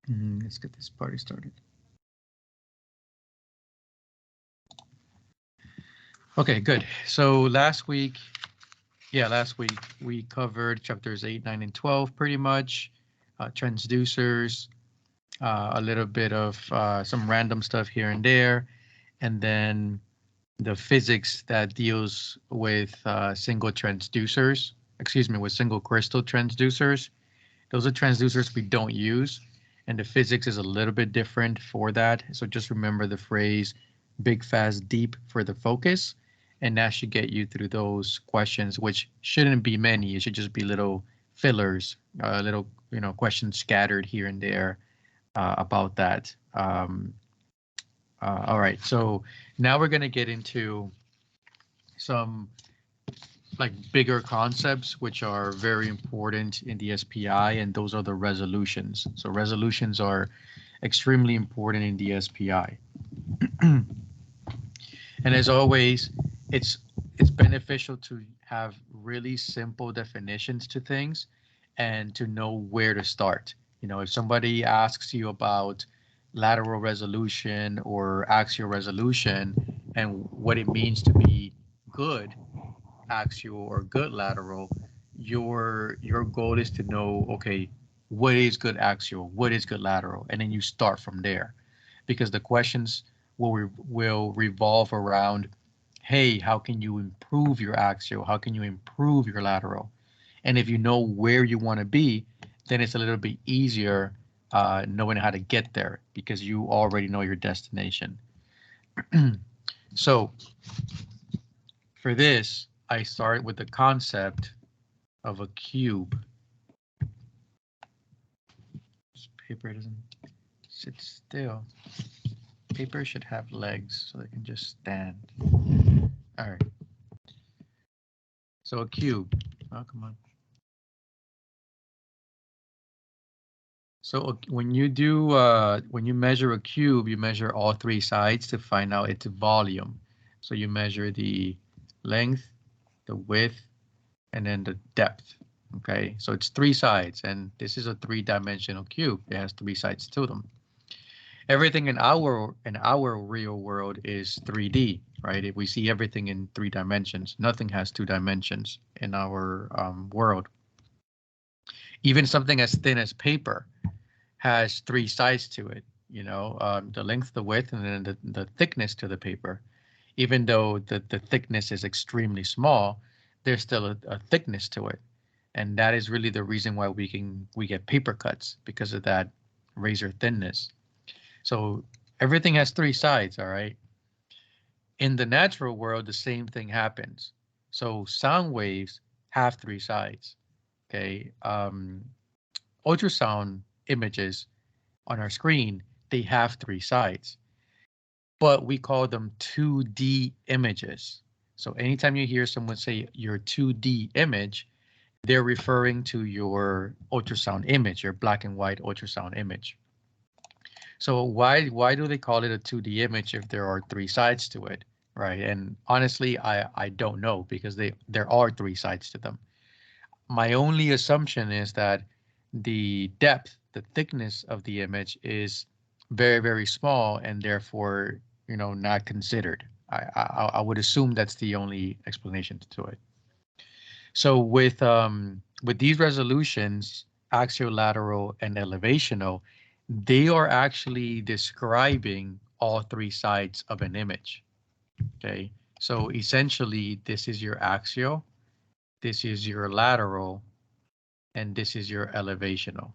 Let's get this party started. Okay, good. So last week we covered chapters 8, 9, and 12 pretty much, transducers, a little bit of some random stuff here and there, and then the physics that deals with single transducers, excuse me, with single crystal transducers. Those are transducers we don't use, and the physics is a little bit different for that. So just remember the phrase big, fast, deep for the focus, and that should get you through those questions, which shouldn't be many. It should just be little fillers, little questions scattered here and there about that. All right, so now we're gonna get into some like bigger concepts which are very important in the SPI, and those are the resolutions. So resolutions are extremely important in the SPI. And as always, it's it's beneficial to have really simple definitions to things and to know where to start. If somebody asks you about lateral resolution or axial resolution and what it means to be good axial or good lateral, your goal is to know, okay, what is good axial, what is good lateral, and then you start from there, because the questions will revolve around, hey, how can you improve your axial? How can you improve your lateral? And if you know where you want to be, then it's a little bit easier knowing how to get there because you already know your destination. So for this, I start with the concept of a cube. This paper doesn't sit still. Paper should have legs so they can just stand. All right. So a cube. Oh, come on. So when you measure a cube, you measure all three sides to find out its volume. So you measure the length, the width, and then the depth. Okay, so it's three sides, and this is a three-dimensional cube. It has three sides to them. Everything in our real world is 3D, right? If we see everything in 3 dimensions, nothing has 2 dimensions in our world. Even something as thin as paper has three sides to it. The length, the width, and then the thickness to the paper. Even though the thickness is extremely small, there's still a thickness to it, and that is really the reason why we get paper cuts, because of that razor thinness. So everything has three sides, all right? In the natural world, the same thing happens. So sound waves have three sides, okay? Ultrasound images on our screen, they have three sides, but we call them 2D images. So anytime you hear someone say your 2D image, they're referring to your ultrasound image, your black and white ultrasound image. So why do they call it a 2D image if there are three sides to it, right? And honestly, I don't know, because there are three sides to them. My only assumption is that the depth, the thickness of the image is very, very small, and therefore, not considered. I would assume that's the only explanation to it. So with these resolutions, axial, lateral, and elevational, they are actually describing all three sides of an image. Okay, so essentially, this is your axial, this is your lateral, and this is your elevational.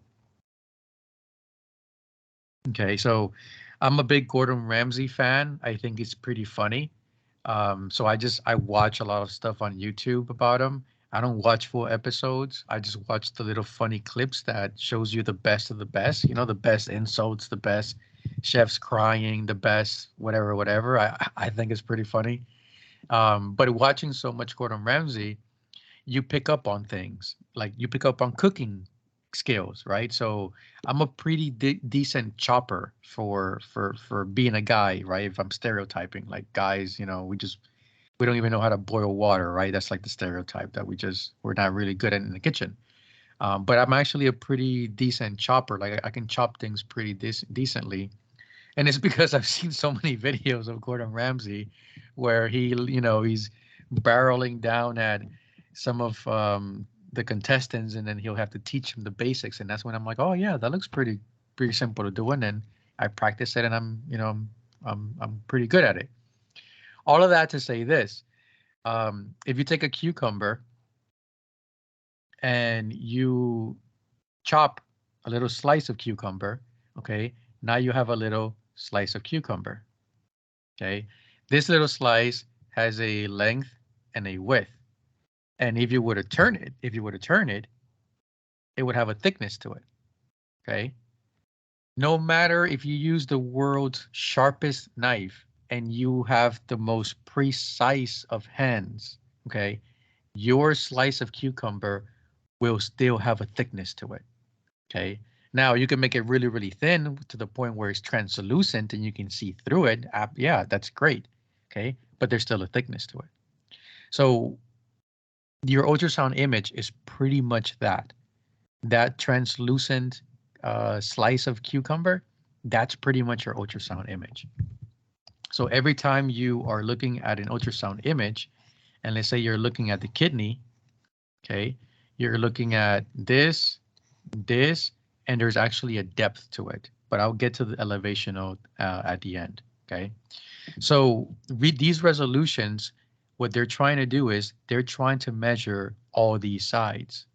Okay, so I'm a big Gordon Ramsay fan. I think it's pretty funny. So I watch a lot of stuff on YouTube about him. I don't watch full episodes. I just watch the little funny clips that shows you the best of the best. The best insults, the best chefs crying, the best whatever, whatever. I think it's pretty funny. But watching so much Gordon Ramsay, you pick up on things, like you pick up on cooking skills, right? So I'm a pretty decent chopper for being a guy, right? If I'm stereotyping, like guys, we don't even know how to boil water, right? That's like the stereotype that we're not really good at in the kitchen. But I'm actually a pretty decent chopper. Like I can chop things pretty decently. And it's because I've seen so many videos of Gordon Ramsay where he's barreling down at some of the contestants, and then he'll have to teach them the basics. And that's when I'm like, oh yeah, that looks pretty simple to do. And then I practice it, and I'm pretty good at it. All of that to say this: if you take a cucumber and you chop a little slice of cucumber, okay, now you have a little slice of cucumber. Okay, this little slice has a length and a width, and if you were to turn it, it would have a thickness to it. Okay, no matter if you use the world's sharpest knife and you have the most precise of hands, okay, your slice of cucumber will still have a thickness to it. Okay, now you can make it really, really thin to the point where it's translucent and you can see through it. Yeah, that's great. Okay, but there's still a thickness to it. So your ultrasound image is pretty much that. That translucent slice of cucumber, that's pretty much your ultrasound image. So every time you are looking at an ultrasound image, and let's say you're looking at the kidney, okay, you're looking at this, and there's actually a depth to it. But I'll get to the elevation at the end, okay? So read these resolutions. What they're trying to do is they're trying to measure all these sides.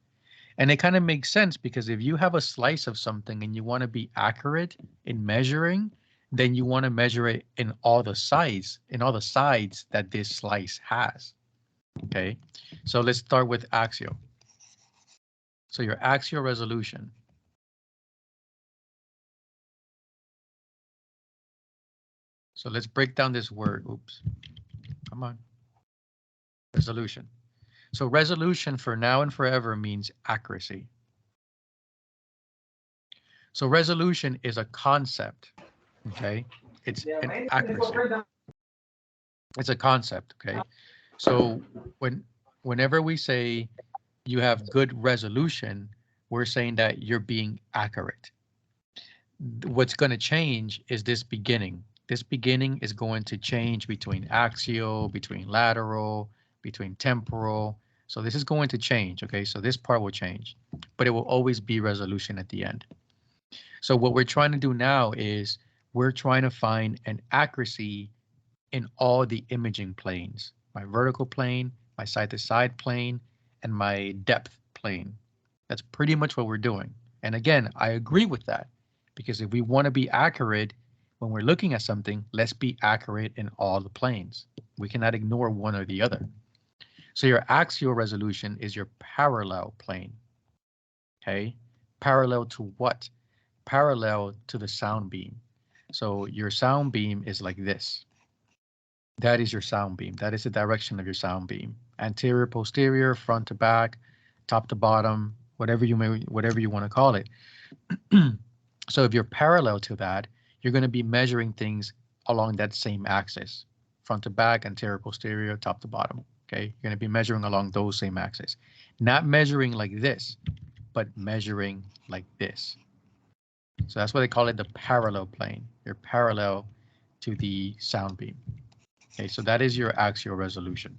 And it kind of makes sense because if you have a slice of something and you want to be accurate in measuring, then you want to measure it in all the sides, that this slice has. Okay, so let's start with axial. So your axial resolution. So let's break down this word. Oops, come on. Resolution. So resolution for now and forever means accuracy. So resolution is a concept, okay? It's an accuracy. It's a concept, okay? So whenever we say you have good resolution, we're saying that you're being accurate. What's going to change is this beginning. This beginning is going to change between axial, between lateral, between temporal. So this is going to change, okay? So this part will change, but it will always be resolution at the end. So what we're trying to do now is we're trying to find an accuracy in all the imaging planes, my vertical plane, my side-to-side plane, and my depth plane. That's pretty much what we're doing. And again, I agree with that, because if we want to be accurate when we're looking at something, let's be accurate in all the planes. We cannot ignore one or the other. So your axial resolution is your parallel plane. Okay, parallel to what? Parallel to the sound beam. So your sound beam is like this. That is your sound beam. That is the direction of your sound beam. Anterior, posterior, front to back, top to bottom, whatever you want to call it. So if you're parallel to that, you're going to be measuring things along that same axis, front to back, anterior, posterior, top to bottom. Okay, you're going to be measuring along those same axes, not measuring like this, but measuring like this. So that's why they call it the parallel plane. You're parallel to the sound beam. Okay, so that is your axial resolution.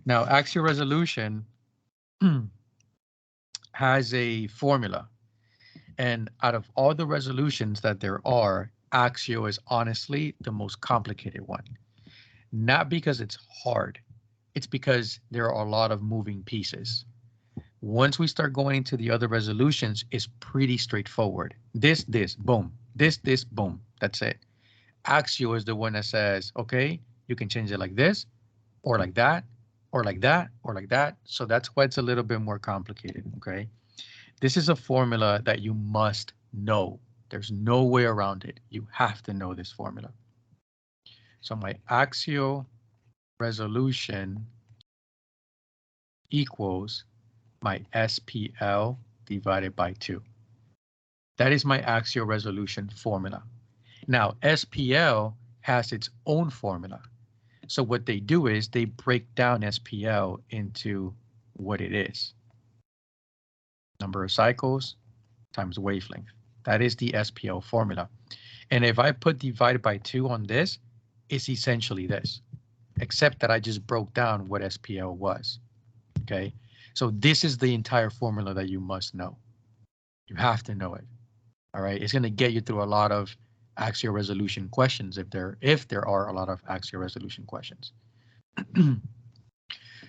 Now, axial resolution has a formula. And out of all the resolutions that there are, axial is honestly the most complicated one. Not because it's hard, it's because there are a lot of moving pieces. Once we start going into the other resolutions, it's pretty straightforward. This, boom. This, boom. That's it. Axial is the one that says, okay, you can change it like this, or like that, or like that, or like that. So that's why it's a little bit more complicated, okay? This is a formula that you must know. There's no way around it. You have to know this formula. So my axial resolution equals my SPL divided by 2. That is my axial resolution formula. Now, SPL has its own formula. So what they do is they break down SPL into what it is. Number of cycles times wavelength. That is the SPL formula. And if I put divided by 2 on this, it's essentially this, except that I just broke down what SPL was. Okay, so this is the entire formula that you must know. You have to know it. All right, it's going to get you through a lot of axial resolution questions if there are a lot of axial resolution questions.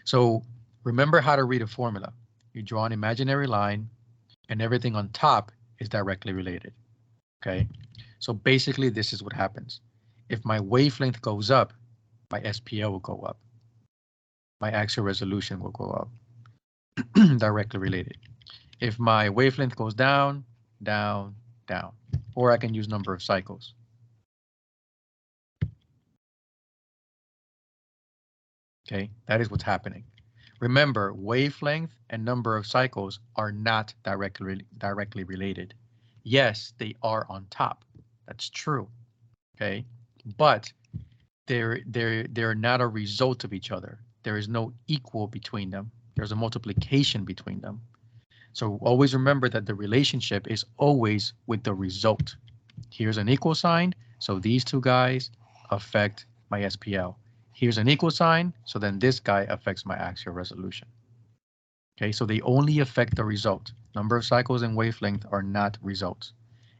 So remember how to read a formula. You draw an imaginary line and everything on top is directly related. Okay, so basically this is what happens. If my wavelength goes up, my SPL will go up. My axial resolution will go up. Directly related. If my wavelength goes down, down, down, or I can use number of cycles. Okay, that is what's happening. Remember, wavelength and number of cycles are not directly related. Yes, they are on top. That's true. Okay, but they're not a result of each other. There is no equal between them. There's a multiplication between them. So always remember that the relationship is always with the result. Here's an equal sign, so these two guys affect my SPL. Here's an equal sign, so then this guy affects my axial resolution. Okay, so they only affect the result. Number of cycles and wavelength are not results.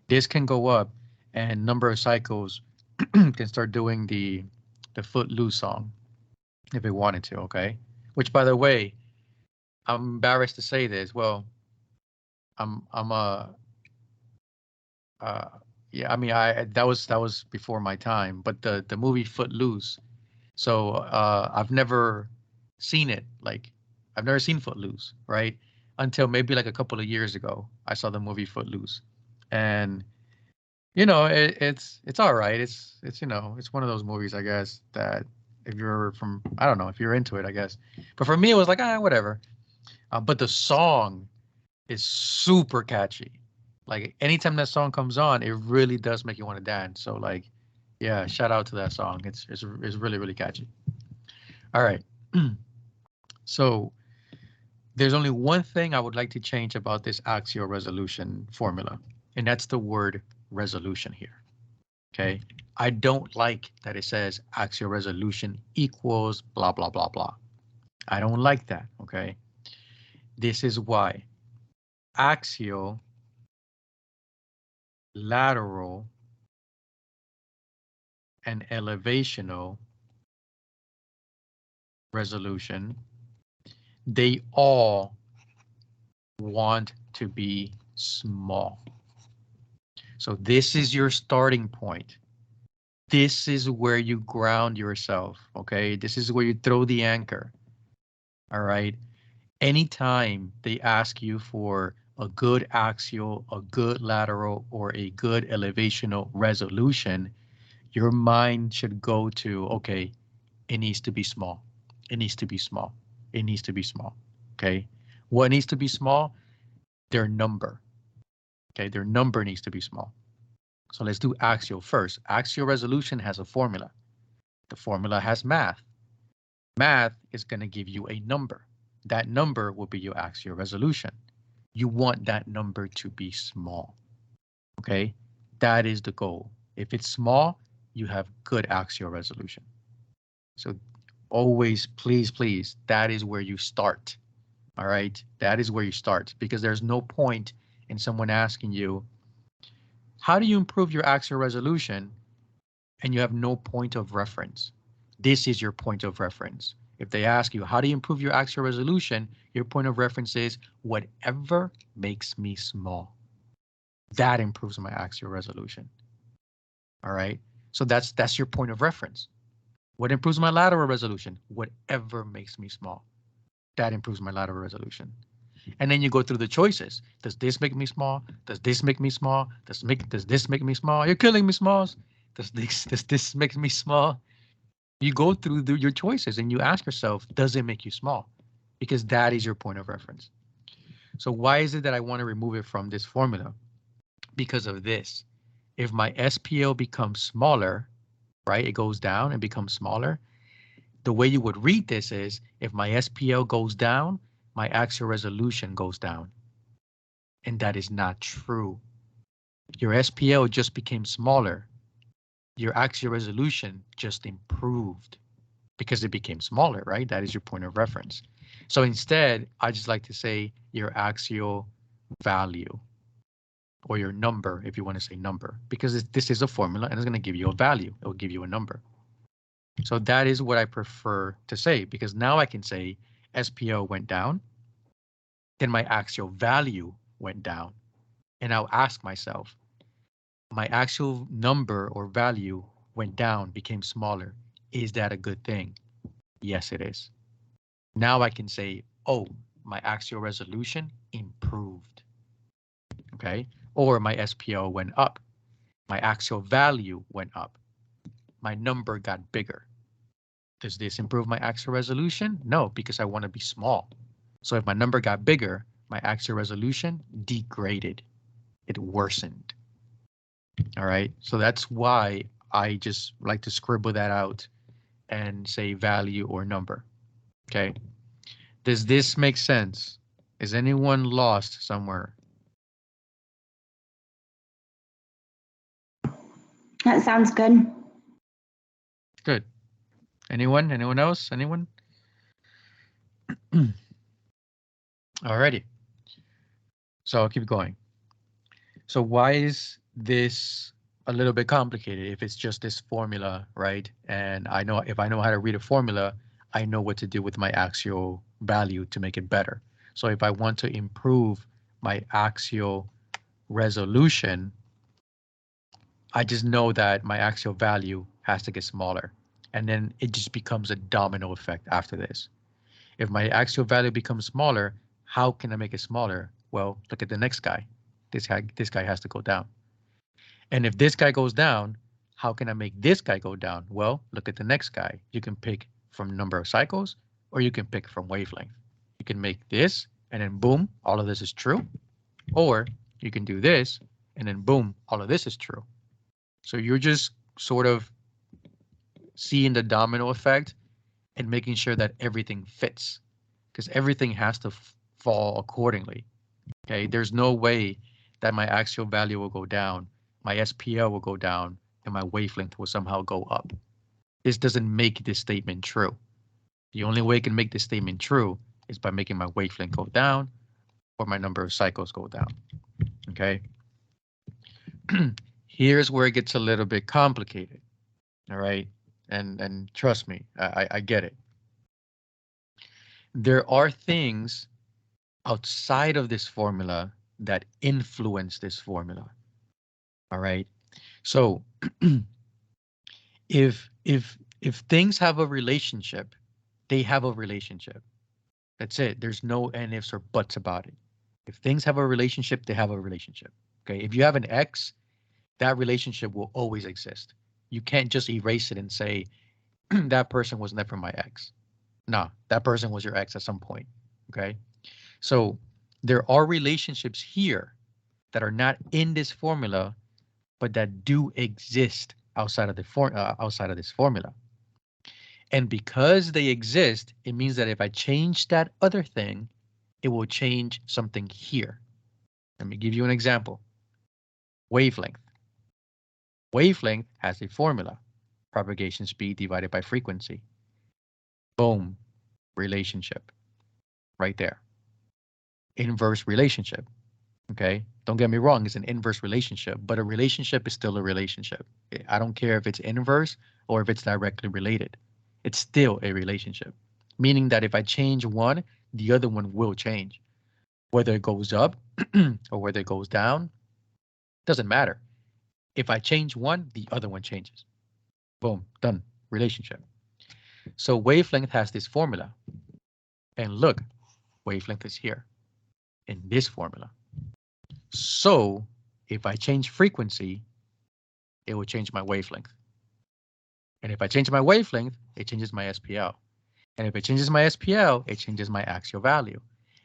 This can go up, and number of cycles can start doing the Footloose song if it wanted to, okay? Which, by the way, I'm embarrassed to say this. Well, I'm yeah, I mean, that was before my time, but the movie Footloose. So I've never seen it. Like, I've never seen Footloose, right? Until maybe like a couple of years ago, I saw the movie Footloose, and you know, it's all right. It's you know, it's one of those movies, I guess, that if you're from, I don't know, if you're into it, I guess. But for me, it was like, whatever. But the song is super catchy. Like anytime that song comes on, it really does make you want to dance. So like, yeah, shout out to that song. It's really, really catchy. All right. So there's only one thing I would like to change about this axial resolution formula, and that's the word resolution here. Okay. I don't like that it says axial resolution equals blah, blah, blah, blah. I don't like that. Okay. This is why axial, lateral, and elevational resolution, they all want to be small. So this is your starting point. This is where you ground yourself, okay? This is where you throw the anchor, all right? Anytime they ask you for a good axial, a good lateral, or a good elevational resolution, your mind should go to, okay, it needs to be small. It needs to be small. It needs to be small. Okay. What needs to be small? Their number. Okay. Their number needs to be small. So let's do axial first. Axial resolution has a formula. The formula has math. Math is going to give you a number. That number will be your axial resolution. You want that number to be small. Okay. That is the goal. If it's small, you have good axial resolution. So always, please, please, that is where you start. All right, that is where you start, because there's no point in someone asking you, how do you improve your axial resolution? And you have no point of reference. This is your point of reference. If they ask you, how do you improve your axial resolution? Your point of reference is whatever makes me small. That improves my axial resolution. All right, so that's your point of reference. What improves my lateral resolution? Whatever makes me small. That improves my lateral resolution. And then you go through the choices. Does this make me small? Does this make me small? Does this make me small? You're killing me, Smalls. Does this make me small? You go through your choices and you ask yourself, does it make you small? Because that is your point of reference. So why is it that I want to remove it from this formula? Because of this. If my SPL becomes smaller, right, it goes down and becomes smaller. The way you would read this is, if my SPL goes down, my axial resolution goes down. And that is not true. Your SPL just became smaller. Your axial resolution just improved because it became smaller, right? That is your point of reference. So instead, I just like to say your axial value, or your number, if you want to say number, because this is a formula and it's going to give you a value. It will give you a number. So that is what I prefer to say, because now I can say SPO went down, then my axial value went down. And I'll ask myself, my actual number or value went down, became smaller. Is that a good thing? Yes, it is. Now I can say, oh, my axial resolution improved. Okay. Or my SPO went up. My axial value went up. My number got bigger. Does this improve my axial resolution? No, because I want to be small. So if my number got bigger, my axial resolution degraded. It worsened. All right. So that's why I just like to scribble that out and say value or number. Okay. Does this make sense? Is anyone lost somewhere? That sounds good. Good. Anyone? Anyone else? Anyone? Alrighty. So I'll keep going. So why is this a little bit complicated if it's just this formula, right? And I know if I know how to read a formula, I know what to do with my axial value to make it better. So if I want to improve my axial resolution, I just know that my axial value has to get smaller. And then it just becomes a domino effect after this. If my axial value becomes smaller, how can I make it smaller? Well, look at the next guy. This guy has to go down. And if this guy goes down, how can I make this guy go down? Well, look at the next guy. You can pick from number of cycles, or you can pick from wavelength. You can make this, and then boom, all of this is true. Or you can do this, and then boom, all of this is true. So you're just sort of seeing the domino effect and making sure that everything fits, because everything has to fall accordingly. Okay, there's no way that my axial value will go down, my SPL will go down, and my wavelength will somehow go up. This doesn't make this statement true. The only way I can make this statement true is by making my wavelength go down or my number of cycles go down. Okay. Here's where it gets a little bit complicated. All right. And trust me, I get it. There are things outside of this formula that influence this formula. All right. So if things have a relationship, they have a relationship. That's it. There's no and ifs or buts about it. If things have a relationship, they have a relationship. Okay. If you have an X, that relationship will always exist. You can't just erase it and say that person was never my ex. No, that person was your ex at some point. Okay. So there are relationships here that are not in this formula, but that do exist outside of this formula. And because they exist, it means that if I change that other thing, it will change something here. Let me give you an example. Wavelength. Wavelength has a formula. Propagation speed divided by frequency. Boom. Relationship. Right there. Inverse relationship. Okay. Don't get me wrong, it's an inverse relationship, but a relationship is still a relationship. I don't care if it's inverse or if it's directly related. It's still a relationship, meaning that if I change one, the other one will change. Whether it goes up or whether it goes down, doesn't matter. If I change one, the other one changes. Boom, done, relationship. So wavelength has this formula. And look, wavelength is here in this formula. So if I change frequency, it will change my wavelength. And if I change my wavelength, it changes my SPL. And if it changes my SPL, it changes my axial value.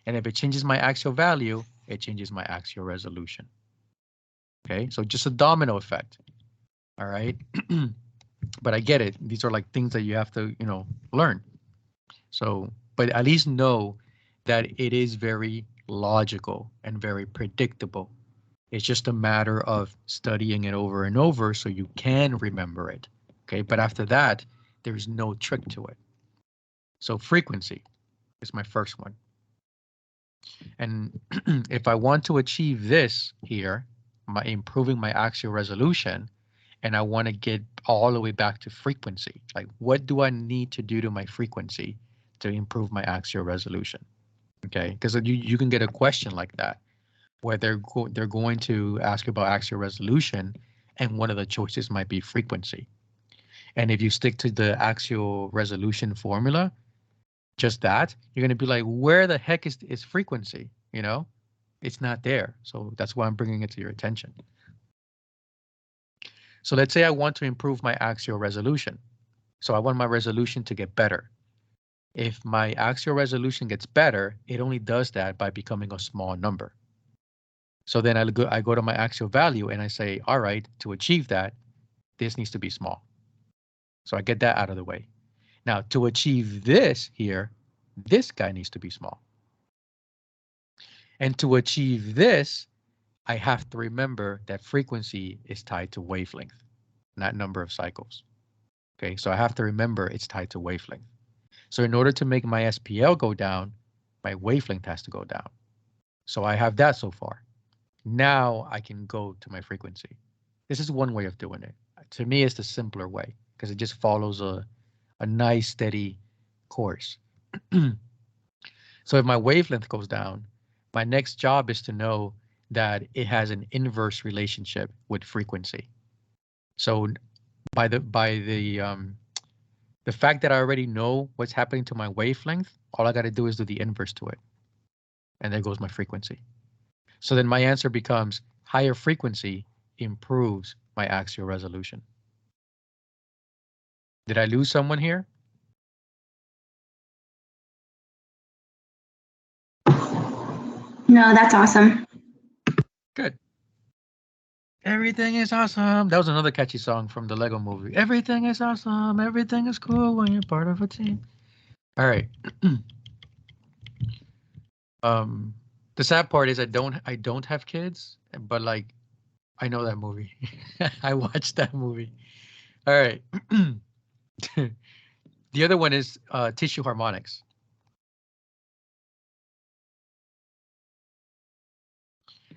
And if it changes my axial value, it changes my axial resolution. Okay, so just a domino effect. All right. But I get it. These are like things that you have to, learn. So, but at least know that it is very logical and very predictable. It's just a matter of studying it over and over so you can remember it. Okay, but after that, there's no trick to it. So frequency is my first one. And if I want to achieve this here, improving my axial resolution, and I want to get all the way back to frequency, like what do I need to do to my frequency to improve my axial resolution? Okay, because you can get a question like that where they're going to ask about axial resolution, and one of the choices might be frequency. And if you stick to the axial resolution formula, just that, you're going to be like, where the heck is frequency? You know, it's not there. So that's why I'm bringing it to your attention. So let's say I want to improve my axial resolution. So I want my resolution to get better. If my axial resolution gets better, it only does that by becoming a small number. So then I go to my axial value and I say, all right, to achieve that, this needs to be small. So I get that out of the way. Now to achieve this here, this guy needs to be small. And to achieve this, I have to remember that frequency is tied to wavelength, not number of cycles. Okay, so I have to remember it's tied to wavelength. So in order to make my SPL go down, my wavelength has to go down. So I have that so far. Now I can go to my frequency. This is one way of doing it. To me, it's the simpler way because it just follows a nice steady course. So if my wavelength goes down, my next job is to know that it has an inverse relationship with frequency. So by the fact that I already know what's happening to my wavelength, all I got to do is do the inverse to it. And there goes my frequency. So then my answer becomes higher frequency improves my axial resolution. Did I lose someone here? No, that's awesome. Good. Everything is awesome. That was another catchy song from the Lego movie. Everything is awesome. Everything is cool when you're part of a team. All right. The sad part is I don't have kids, but like I know that movie. I watched that movie. All right. The other one is tissue harmonics.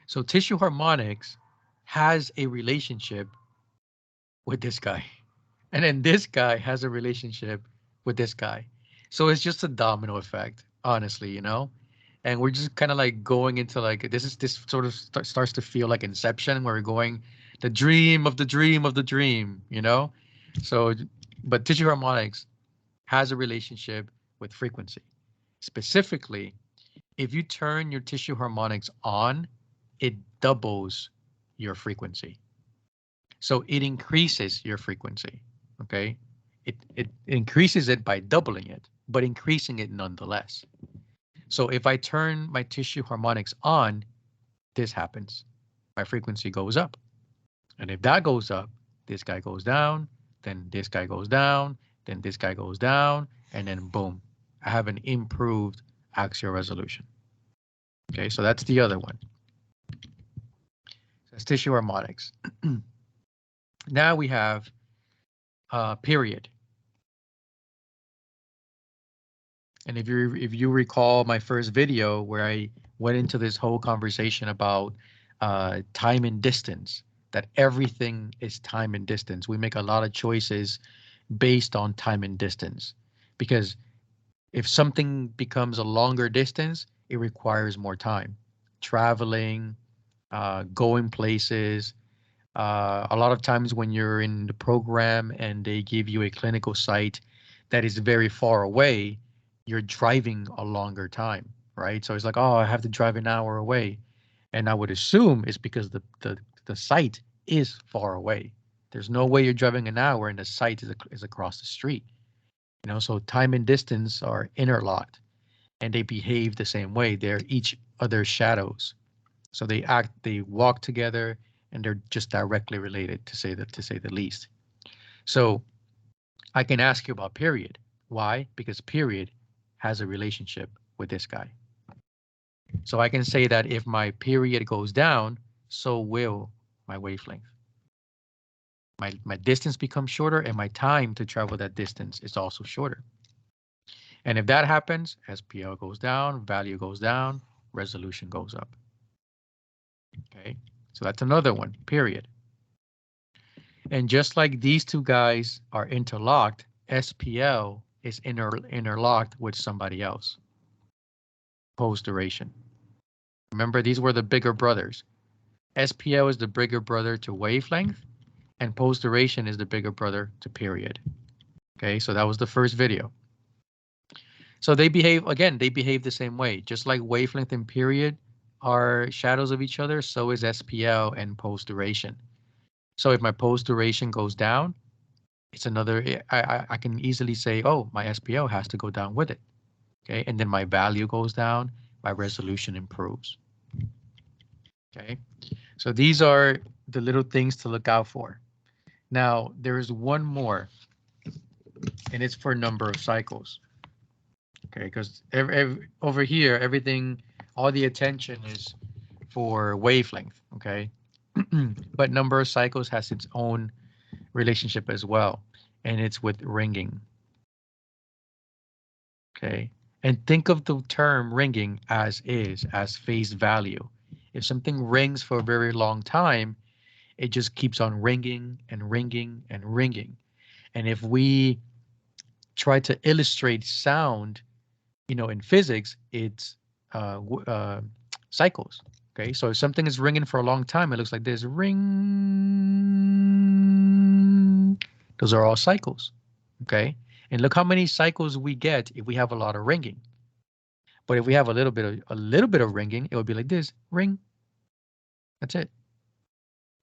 So tissue harmonics has a relationship with this guy. And then this guy has a relationship with this guy. So it's just a domino effect, honestly, you know? And we're just kind of like going into like, this sort of starts to feel like Inception, where we're going the dream of the dream of the dream, you know? So, but tissue harmonics has a relationship with frequency. Specifically, if you turn your tissue harmonics on, it doubles your frequency. So it increases your frequency, okay? It increases it by doubling it, but increasing it nonetheless. So if I turn my tissue harmonics on, this happens. My frequency goes up. And if that goes up, this guy goes down, then this guy goes down, then this guy goes down, and then boom, I have an improved axial resolution. Okay, so that's the other one. That's tissue harmonics. Now we have period. And if you recall my first video where I went into this whole conversation about time and distance, that everything is time and distance. We make a lot of choices based on time and distance, because if something becomes a longer distance, it requires more time, traveling, going places. A lot of times when you're in the program and they give you a clinical site that is very far away, you're driving a longer time, right? So it's like, oh, I have to drive an hour away. And I would assume it's because the site is far away. There's no way you're driving an hour and the site is across the street. You know, so time and distance are interlocked and they behave the same way. They're each other's shadows. So they walk together and they're just directly related, to say the least. So I can ask you about period. Why? Because period has a relationship with this guy. So I can say that if my period goes down, so will my wavelength. My distance becomes shorter and my time to travel that distance is also shorter. And if that happens, SPL goes down, value goes down, resolution goes up. Okay, so that's another one, period. And just like these two guys are interlocked, SPL is interlocked with somebody else. Pose duration. Remember, these were the bigger brothers. SPL is the bigger brother to wavelength, and pose duration is the bigger brother to period. Okay, so that was the first video. So they behave, again, they behave the same way. Just like wavelength and period are shadows of each other, so is SPL and pose duration. So if my pose duration goes down, it's another, I can easily say, oh, my SPL has to go down with it. Okay, and then my value goes down, my resolution improves. Okay, so these are the little things to look out for. Now, there is one more, and it's for number of cycles. Okay, because over here, everything, all the attention is for wavelength. Okay, but number of cycles has its own relationship as well, and it's with ringing. Okay, and think of the term ringing as face value. If something rings for a very long time, it just keeps on ringing and ringing and ringing. And if we try to illustrate sound, in physics, it's cycles. Okay, so if something is ringing for a long time, it looks like this, ring. Those are all cycles. Okay, and look how many cycles we get if we have a lot of ringing. But if we have a little bit of ringing, it would be like this, ring. That's it.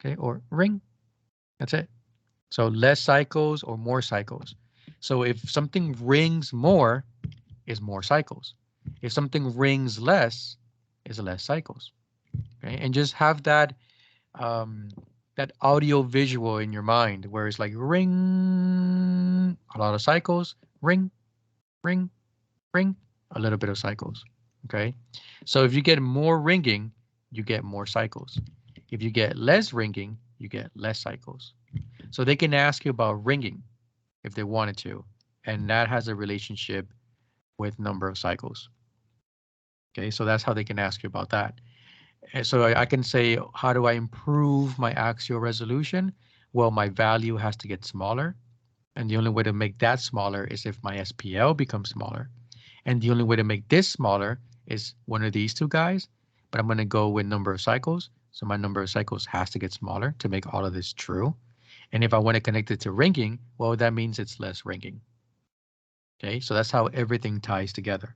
Okay, or ring. That's it. So less cycles or more cycles. So if something rings more, is more cycles. If something rings less, is less cycles. Okay, and just have that that audio visual in your mind where it's like ring, a lot of cycles, ring, ring, ring, a little bit of cycles. Okay, so if you get more ringing, you get more cycles. If you get less ringing, you get less cycles. So they can ask you about ringing if they wanted to, and that has a relationship with number of cycles. Okay, so that's how they can ask you about that. And so I can say, how do I improve my axial resolution? Well, my value has to get smaller. And the only way to make that smaller is if my SPL becomes smaller. And the only way to make this smaller is one of these two guys. But I'm going to go with number of cycles. So my number of cycles has to get smaller to make all of this true. And if I want to connect it to ringing, well, that means it's less ringing. Okay, so that's how everything ties together.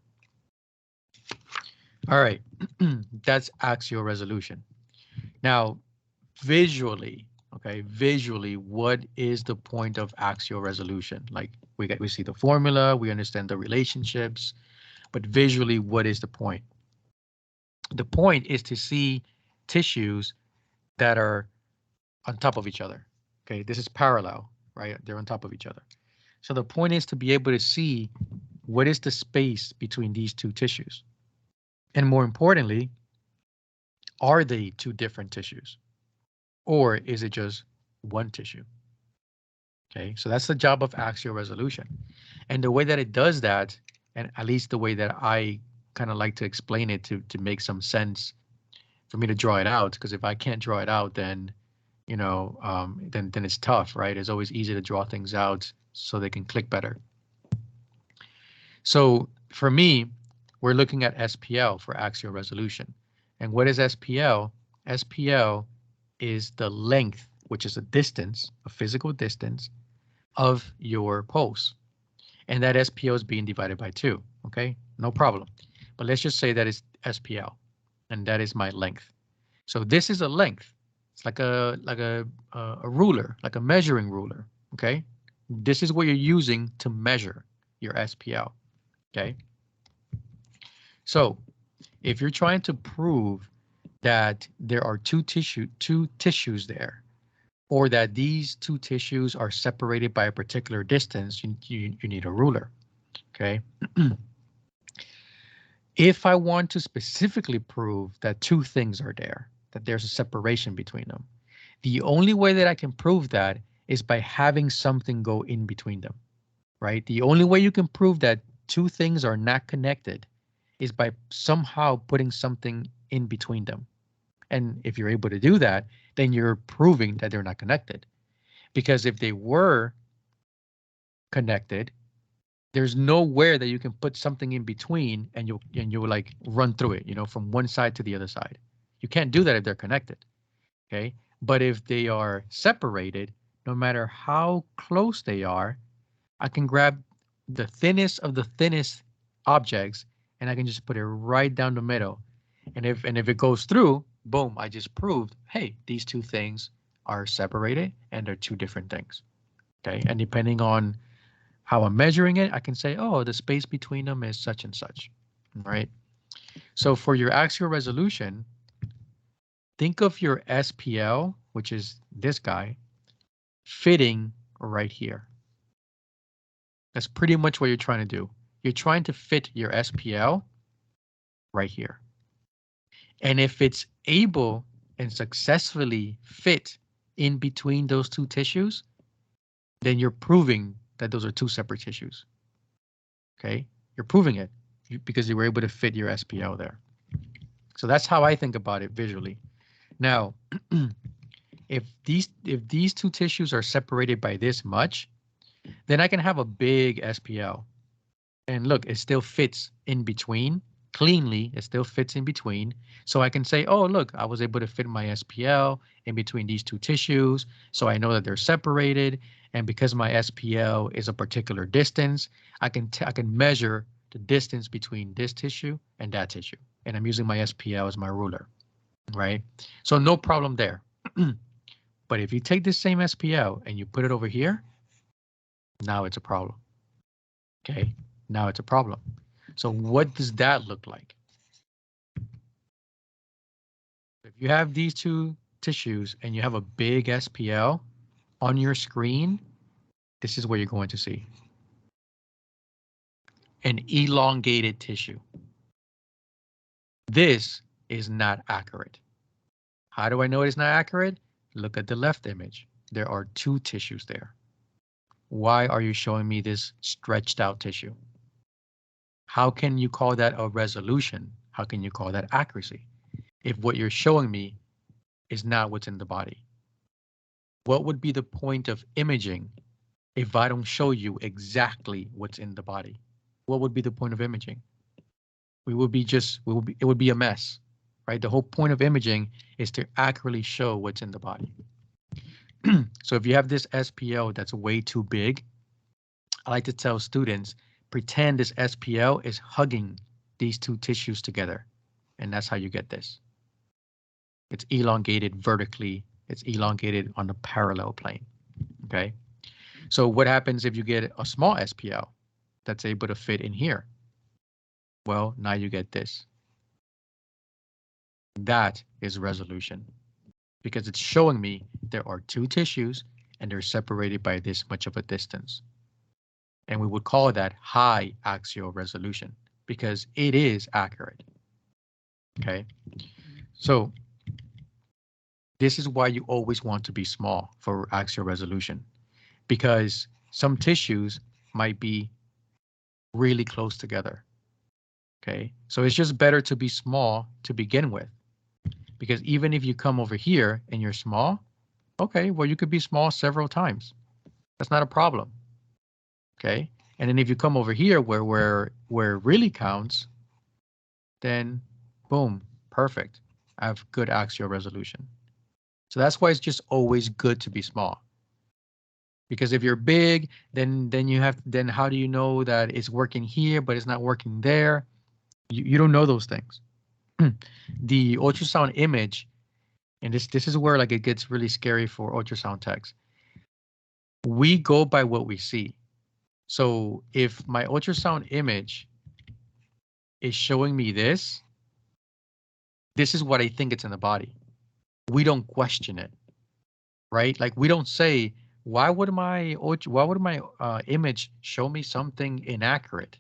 All right, that's axial resolution. Now, visually, okay, visually, what is the point of axial resolution? Like we see the formula, we understand the relationships, but visually, what is the point? The point is to see tissues that are on top of each other. Okay, this is parallel, right? They're on top of each other. So the point is to be able to see what is the space between these two tissues. And more importantly, are they two different tissues? Or is it just one tissue? Okay, so that's the job of axial resolution. And the way that it does that, and at least the way that I kind of like to explain it to make some sense for me to draw it out, because if I can't draw it out, then, then it's tough, right? It's always easy to draw things out so they can click better. So for me, we're looking at SPL for axial resolution. And what is SPL? SPL is the length, which is a distance, a physical distance of your pulse. And that SPL is being divided by 2, okay? No problem. But let's just say that it's SPL, and that is my length. So this is a length. It's like a ruler, like a measuring ruler, okay? This is what you're using to measure your SPL, okay? So if you're trying to prove that there are two tissues there, or that these two tissues are separated by a particular distance, you need a ruler, okay? If I want to specifically prove that two things are there, that there's a separation between them, the only way that I can prove that is by having something go in between them, right? The only way you can prove that two things are not connected is by somehow putting something in between them. And if you're able to do that, then you're proving that they're not connected. Because if they were connected, there's nowhere that you can put something in between and you'll like run through it, from one side to the other side. You can't do that if they're connected. Okay. But if they are separated, no matter how close they are, I can grab the thinnest of the thinnest objects and I can just put it right down the middle. And if it goes through, boom, I just proved, hey, these two things are separated and they're two different things. Okay. And depending on how I'm measuring it, I can say, oh, the space between them is such and such, right? So for your axial resolution, think of your SPL, which is this guy, fitting right here. That's pretty much what you're trying to do. You're trying to fit your SPL right here. And if it's able and successfully fit in between those two tissues, then you're proving that those are two separate tissues. Okay, you're proving it because you were able to fit your SPL there. So that's how I think about it visually. Now, if these two tissues are separated by this much, then I can have a big SPL. And look, it still fits in between cleanly. It still fits in between. So I can say, oh, look, I was able to fit my SPL in between these two tissues. So I know that they're separated. And because my SPL is a particular distance, I can measure the distance between this tissue and that tissue. And I'm using my SPL as my ruler, right? So no problem there. But if you take this same SPL and you put it over here, now it's a problem. Okay, now it's a problem. So what does that look like? If you have these two tissues and you have a big SPL on your screen, this is what you're going to see. An elongated tissue. This is not accurate. How do I know it's not accurate? Look at the left image. There are two tissues there. Why are you showing me this stretched out tissue? How can you call that a resolution? How can you call that accuracy if what you're showing me is not what's in the body? What would be the point of imaging if I don't show you exactly what's in the body? What would be the point of imaging? It would be a mess, right? The whole point of imaging is to accurately show what's in the body. So if you have this SPL that's way too big, I like to tell students, pretend this SPL is hugging these two tissues together. And that's how you get this. It's elongated vertically. It's elongated on the parallel plane. Okay. So what happens if you get a small SPL that's able to fit in here? Well, now you get this. That is resolution because it's showing me there are two tissues and they're separated by this much of a distance. And we would call that high axial resolution because it is accurate. Okay. So this is why you always want to be small for axial resolution, because some tissues might be really close together. Okay, so it's just better to be small to begin with, because even if you come over here and you're small, okay, well, you could be small several times. That's not a problem. Okay, and then if you come over here where it really counts, then boom, perfect. I have good axial resolution. So that's why it's just always good to be small. Because if you're big, then how do you know that it's working here but it's not working there? You don't know those things. The ultrasound image, and this is where like it gets really scary for ultrasound techs. We go by what we see. So if my ultrasound image is showing me this is what I think it's in the body. We don't question it, right? Like we don't say, why would my image show me something inaccurate?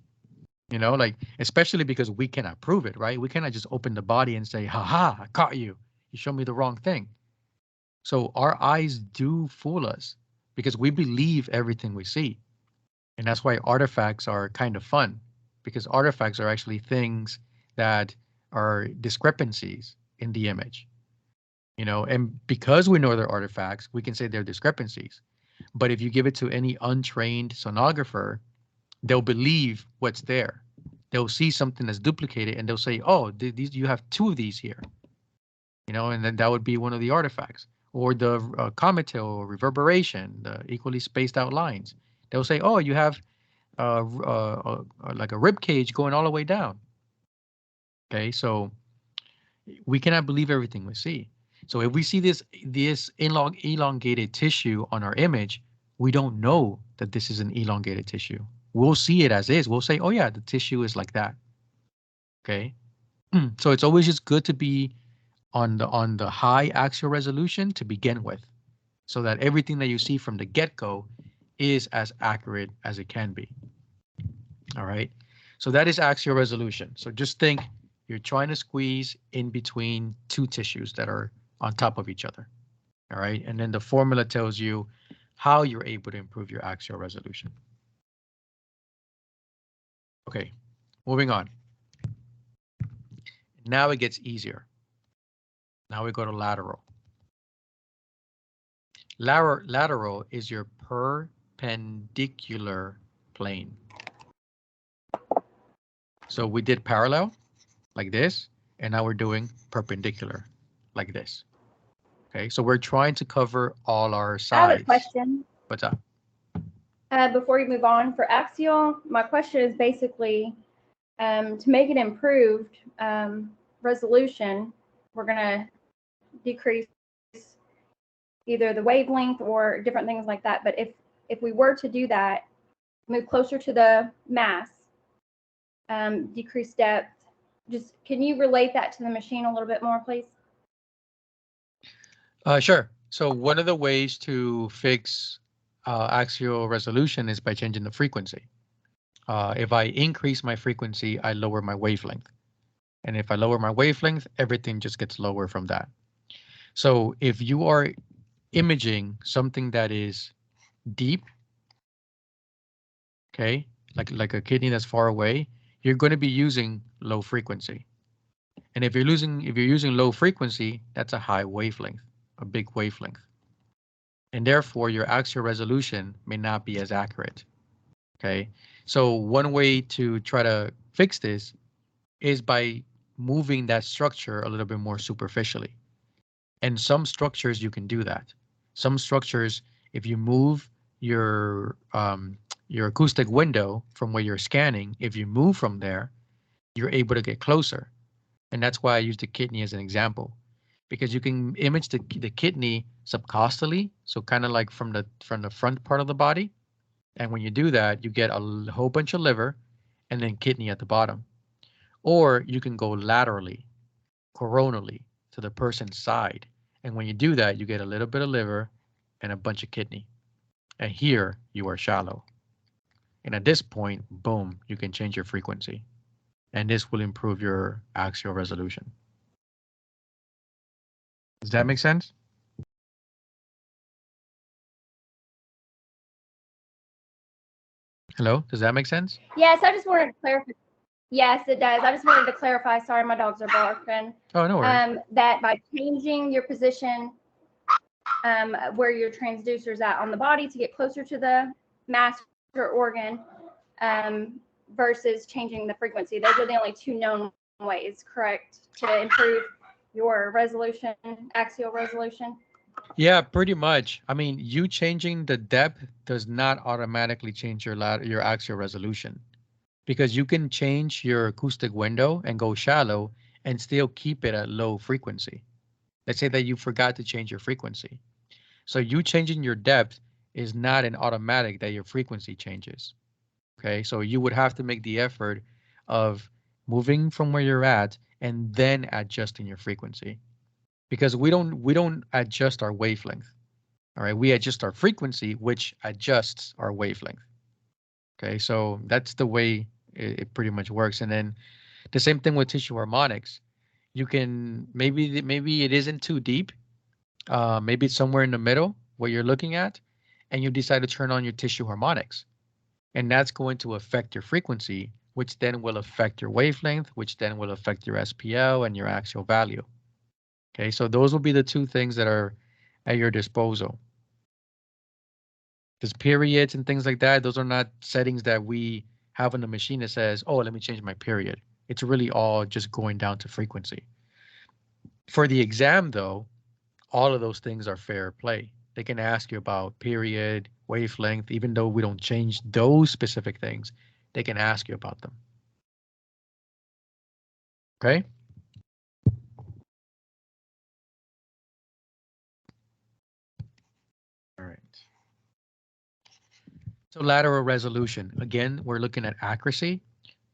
You know, like, especially because we cannot prove it, right? We cannot just open the body and say, haha, I caught you. You showed me the wrong thing. So our eyes do fool us because we believe everything we see. And that's why artifacts are kind of fun, because artifacts are actually things that are discrepancies in the image. You know, and because we know they're artifacts, we can say they're discrepancies. But if you give it to any untrained sonographer, they'll believe what's there. They'll see something that's duplicated and they'll say, oh, these, you have two of these here, you know, and then that would be one of the artifacts. Or the cometale or reverberation, the equally spaced out lines. They'll say, oh, you have like a rib cage going all the way down. Okay, so we cannot believe everything we see. So if we see this elongated tissue on our image, we don't know that this is an elongated tissue. We'll see it as is. We'll say, oh yeah, the tissue is like that. Okay. So it's always just good to be on the high axial resolution to begin with, so that everything that you see from the get-go is as accurate as it can be. All right. So that is axial resolution. So just think you're trying to squeeze in between two tissues that are on top of each other. All right. And then the formula tells you how you're able to improve your axial resolution. Okay, moving on. Now it gets easier. Now we go to lateral. Lateral is your perpendicular plane. So we did parallel like this, and now we're doing perpendicular like this. Okay, so we're trying to cover all our sides. I have a question. What's up? Before you move on, for axial, my question is basically to make it improved resolution, we're going to decrease either the wavelength or different things like that. But if we were to do that, move closer to the mass, decrease depth, just can you relate that to the machine a little bit more, please? Sure. So one of the ways to fix axial resolution is by changing the frequency. If I increase my frequency, I lower my wavelength. And if I lower my wavelength, everything just gets lower from that. So if you are imaging something that is deep, okay, like a kidney that's far away, you're going to be using low frequency. And if you're using low frequency, that's a high wavelength, a big wavelength. And therefore your axial resolution may not be as accurate. Okay, so one way to try to fix this is by moving that structure a little bit more superficially. And some structures you can do that. Some structures, if you move your acoustic window from where you're scanning, if you move from there, you're able to get closer. And that's why I use the kidney as an example, because you can image the kidney subcostally, so kind of like from the front part of the body. And when you do that, you get a whole bunch of liver and then kidney at the bottom. Or you can go laterally, coronally to the person's side. And when you do that, you get a little bit of liver and a bunch of kidney. And here you are shallow. And at this point, boom, you can change your frequency. And this will improve your axial resolution. Does that make sense? Hello, does that make sense? Yes, I just wanted to clarify. Yes, it does. I just wanted to clarify. Sorry, my dogs are barking. Oh, no worries. That by changing your position where your transducer is at on the body to get closer to the master organ versus changing the frequency. Those are the only two known ways, correct, to improve your resolution, axial resolution? Yeah, pretty much. I mean, you changing the depth does not automatically change your axial resolution, because you can change your acoustic window and go shallow and still keep it at low frequency. Let's say that you forgot to change your frequency. So you changing your depth is not an automatic that your frequency changes. Okay, so you would have to make the effort of moving from where you're at and then adjusting your frequency, because we don't adjust our wavelength. All right, we adjust our frequency, which adjusts our wavelength. Okay, so that's the way it pretty much works. And then the same thing with tissue harmonics. You can maybe it isn't too deep. Maybe it's somewhere in the middle where you're looking at, and you decide to turn on your tissue harmonics. And that's going to affect your frequency, which then will affect your wavelength, which then will affect your SPL and your axial value. Okay, so those will be the two things that are at your disposal. Because periods and things like that, those are not settings that we have on the machine that says, oh, let me change my period. It's really all just going down to frequency. For the exam, though, all of those things are fair play. They can ask you about period, wavelength, even though we don't change those specific things, they can ask you about them. Okay? All right. So lateral resolution, again, we're looking at accuracy,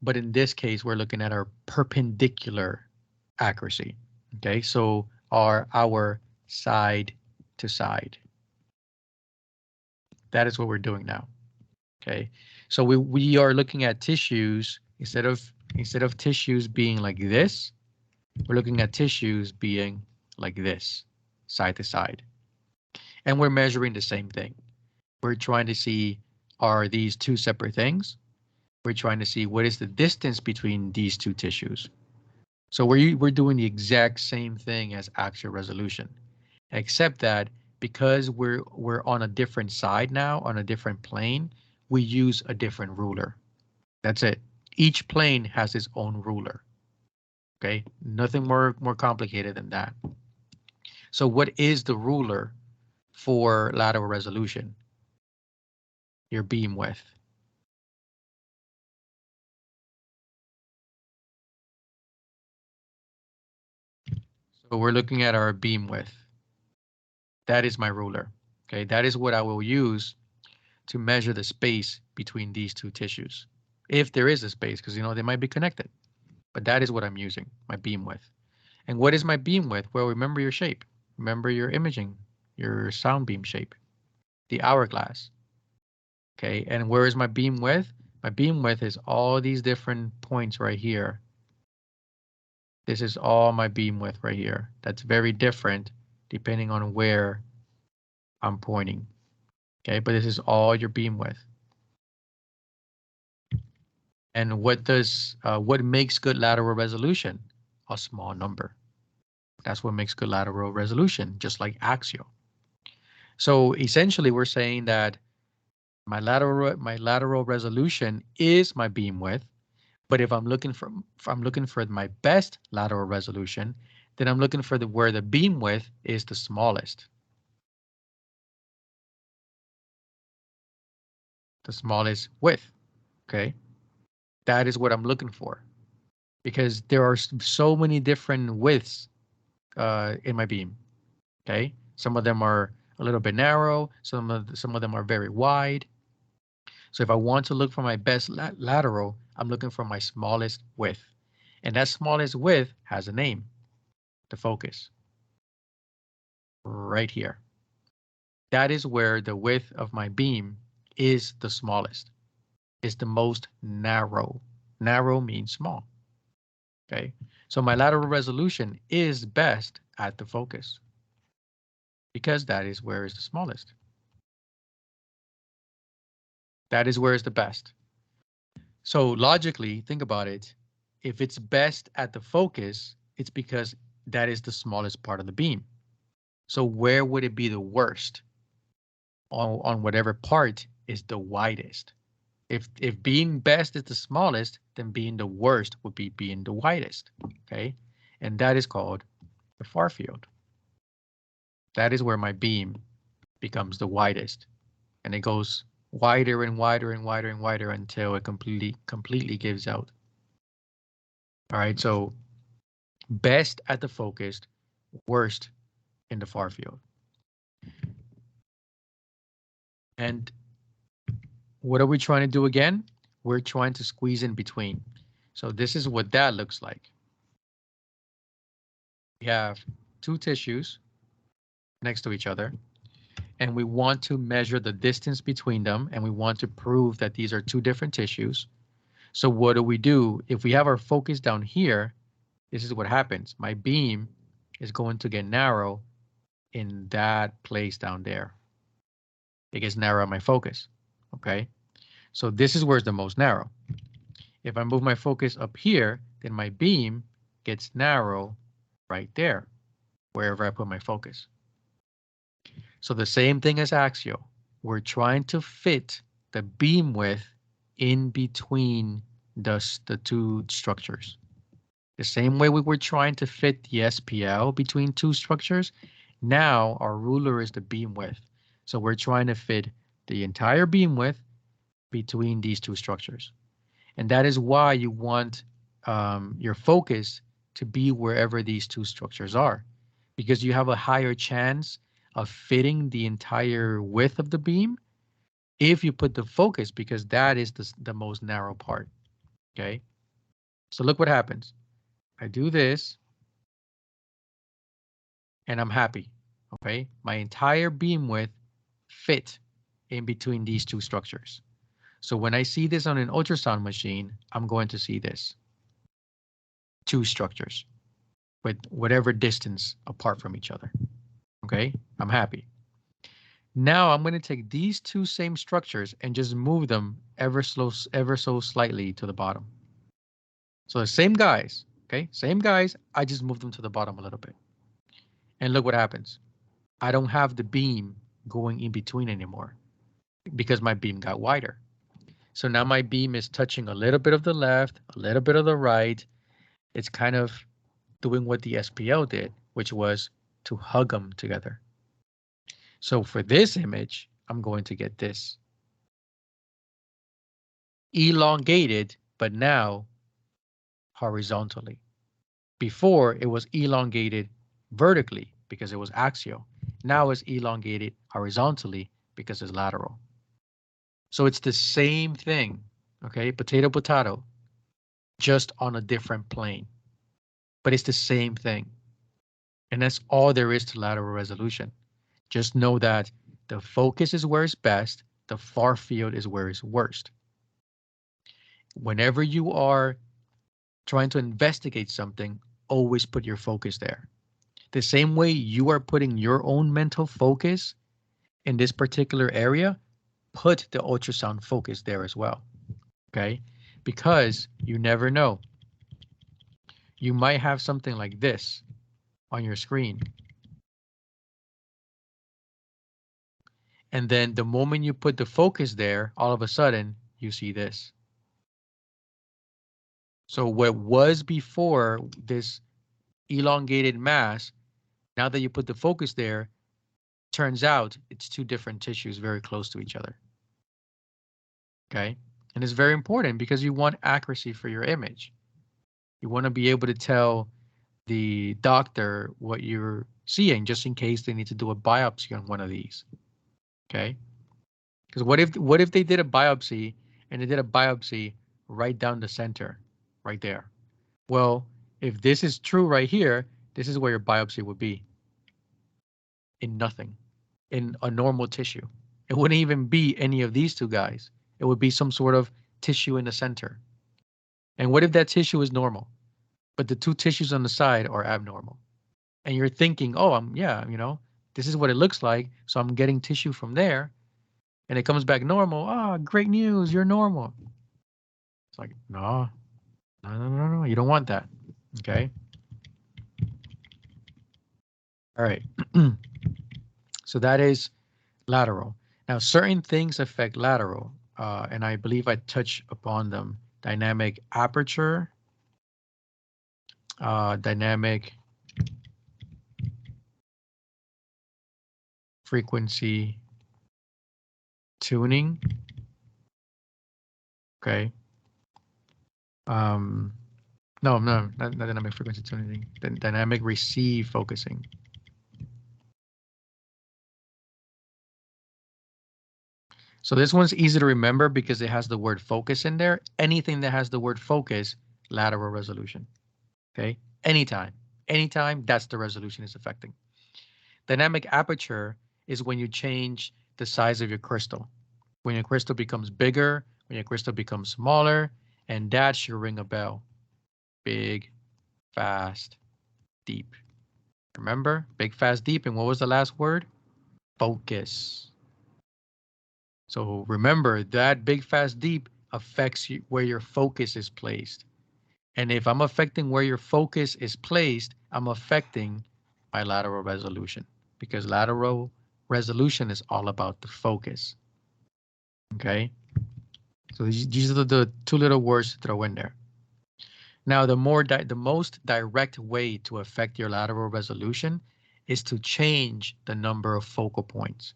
but in this case, we're looking at our perpendicular accuracy. Okay, so our side to side. That is what we're doing now. Okay, so we are looking at tissues instead of tissues being like this, we're looking at tissues being like this, side to side. And we're measuring the same thing. We're trying to see, are these two separate things? We're trying to see what is the distance between these two tissues. So we're doing the exact same thing as axial resolution, except that because we're on a different side now, on a different plane, we use a different ruler. That's it. Each plane has its own ruler. Okay, nothing more complicated than that. So what is the ruler for lateral resolution? Your beam width. So we're looking at our beam width. That is my ruler. Okay, that is what I will use to measure the space between these two tissues. If there is a space, because they might be connected. But that is what I'm using, my beam width. And what is my beam width? Well, remember your shape. Remember your imaging, your sound beam shape, the hourglass. Okay, and where is my beam width? My beam width is all these different points right here. This is all my beam width right here. That's very different depending on where I'm pointing. Okay, but this is all your beam width. And what makes good lateral resolution? A small number. That's what makes good lateral resolution, just like axial. So essentially, we're saying that my lateral resolution is my beam width. But if I'm looking for my best lateral resolution, then I'm looking for where the beam width is the smallest. The smallest width. Okay. That is what I'm looking for, because there are so many different widths in my beam. Okay. Some of them are a little bit narrow. Some of them are very wide. So if I want to look for my best lateral, I'm looking for my smallest width. And that smallest width has a name, the focus. Right here. That is where the width of my beam is the smallest. Is the most narrow. Narrow means small. Okay. So my lateral resolution is best at the focus, because that is where is the smallest. That is where is the best. So logically, think about it. If it's best at the focus, it's because that is the smallest part of the beam. So where would it be the worst? On whatever part is the widest. If being best is the smallest, then being the worst would be being the widest. Okay, and that is called the far field. That is where my beam becomes the widest, and it goes wider and wider and wider and wider until it completely gives out. All right, so best at the focused, worst in the far field. And what are we trying to do again? We're trying to squeeze in between. So this is what that looks like. We have two tissues next to each other, and we want to measure the distance between them, and we want to prove that these are two different tissues. So what do? If we have our focus down here, this is what happens. My beam is going to get narrow in that place down there. It gets narrow at my focus, okay? So this is where it's the most narrow. If I move my focus up here, then my beam gets narrow right there, wherever I put my focus. So the same thing as axial. We're trying to fit the beam width in between the two structures. The same way we were trying to fit the SPL between two structures, now our ruler is the beam width. So we're trying to fit the entire beam width between these two structures. And that is why you want your focus to be wherever these two structures are, because you have a higher chance of fitting the entire width of the beam if you put the focus, because that is the most narrow part. Okay. So look what happens. I do this and I'm happy. Okay. My entire beam width fit in between these two structures. So when I see this on an ultrasound machine, I'm going to see this. Two structures with whatever distance apart from each other. Okay, I'm happy. Now I'm going to take these two same structures and just move them ever so slightly to the bottom. So the same guys, okay, same guys, I just moved them to the bottom a little bit. And look what happens. I don't have the beam going in between anymore because my beam got wider. So now my beam is touching a little bit of the left, a little bit of the right. It's kind of doing what the SPL did, which was to hug them together. So for this image, I'm going to get this. Elongated, but now horizontally. Before, it was elongated vertically because it was axial. Now it's elongated horizontally because it's lateral. So it's the same thing, okay? Potato, potato, just on a different plane. But it's the same thing. And that's all there is to lateral resolution. Just know that the focus is where it's best, the far field is where it's worst. Whenever you are trying to investigate something, always put your focus there. The same way you are putting your own mental focus in this particular area, put the ultrasound focus there as well, okay? Because you never know. You might have something like this on your screen. And then the moment you put the focus there, all of a sudden, you see this. So what was before this elongated mass, now that you put the focus there, turns out it's two different tissues very close to each other. Okay. And it's very important because you want accuracy for your image. You want to be able to tell the doctor what you're seeing just in case they need to do a biopsy on one of these. Okay. Because what if they did a biopsy and they did a biopsy right down the center, right there? Well, if this is true right here, this is where your biopsy would be. In nothing. In a normal tissue. It wouldn't even be any of these two guys. It would be some sort of tissue in the center. And what if that tissue is normal, but the two tissues on the side are abnormal? And you're thinking, oh, this is what it looks like. So I'm getting tissue from there and it comes back normal. Ah, great news. You're normal. It's like, no, you don't want that. Okay. All right. So that is lateral. Now, certain things affect lateral, and I believe I touched upon them. Dynamic aperture, dynamic frequency tuning. Okay. No, not dynamic frequency tuning. Dynamic receive focusing. So this one's easy to remember because it has the word focus in there. Anything that has the word focus, lateral resolution. Okay. Anytime, that's the resolution it's affecting. Dynamic aperture is when you change the size of your crystal. When your crystal becomes bigger, when your crystal becomes smaller, And that should ring a bell. Big, fast, deep. Remember? Big, fast, deep. And what was the last word? Focus. So remember that big, fast, deep affects you where your focus is placed. And if I'm affecting where your focus is placed, I'm affecting my lateral resolution, because lateral resolution is all about the focus. Okay. So these are the two little words to throw in there. Now, the most direct way to affect your lateral resolution is to change the number of focal points.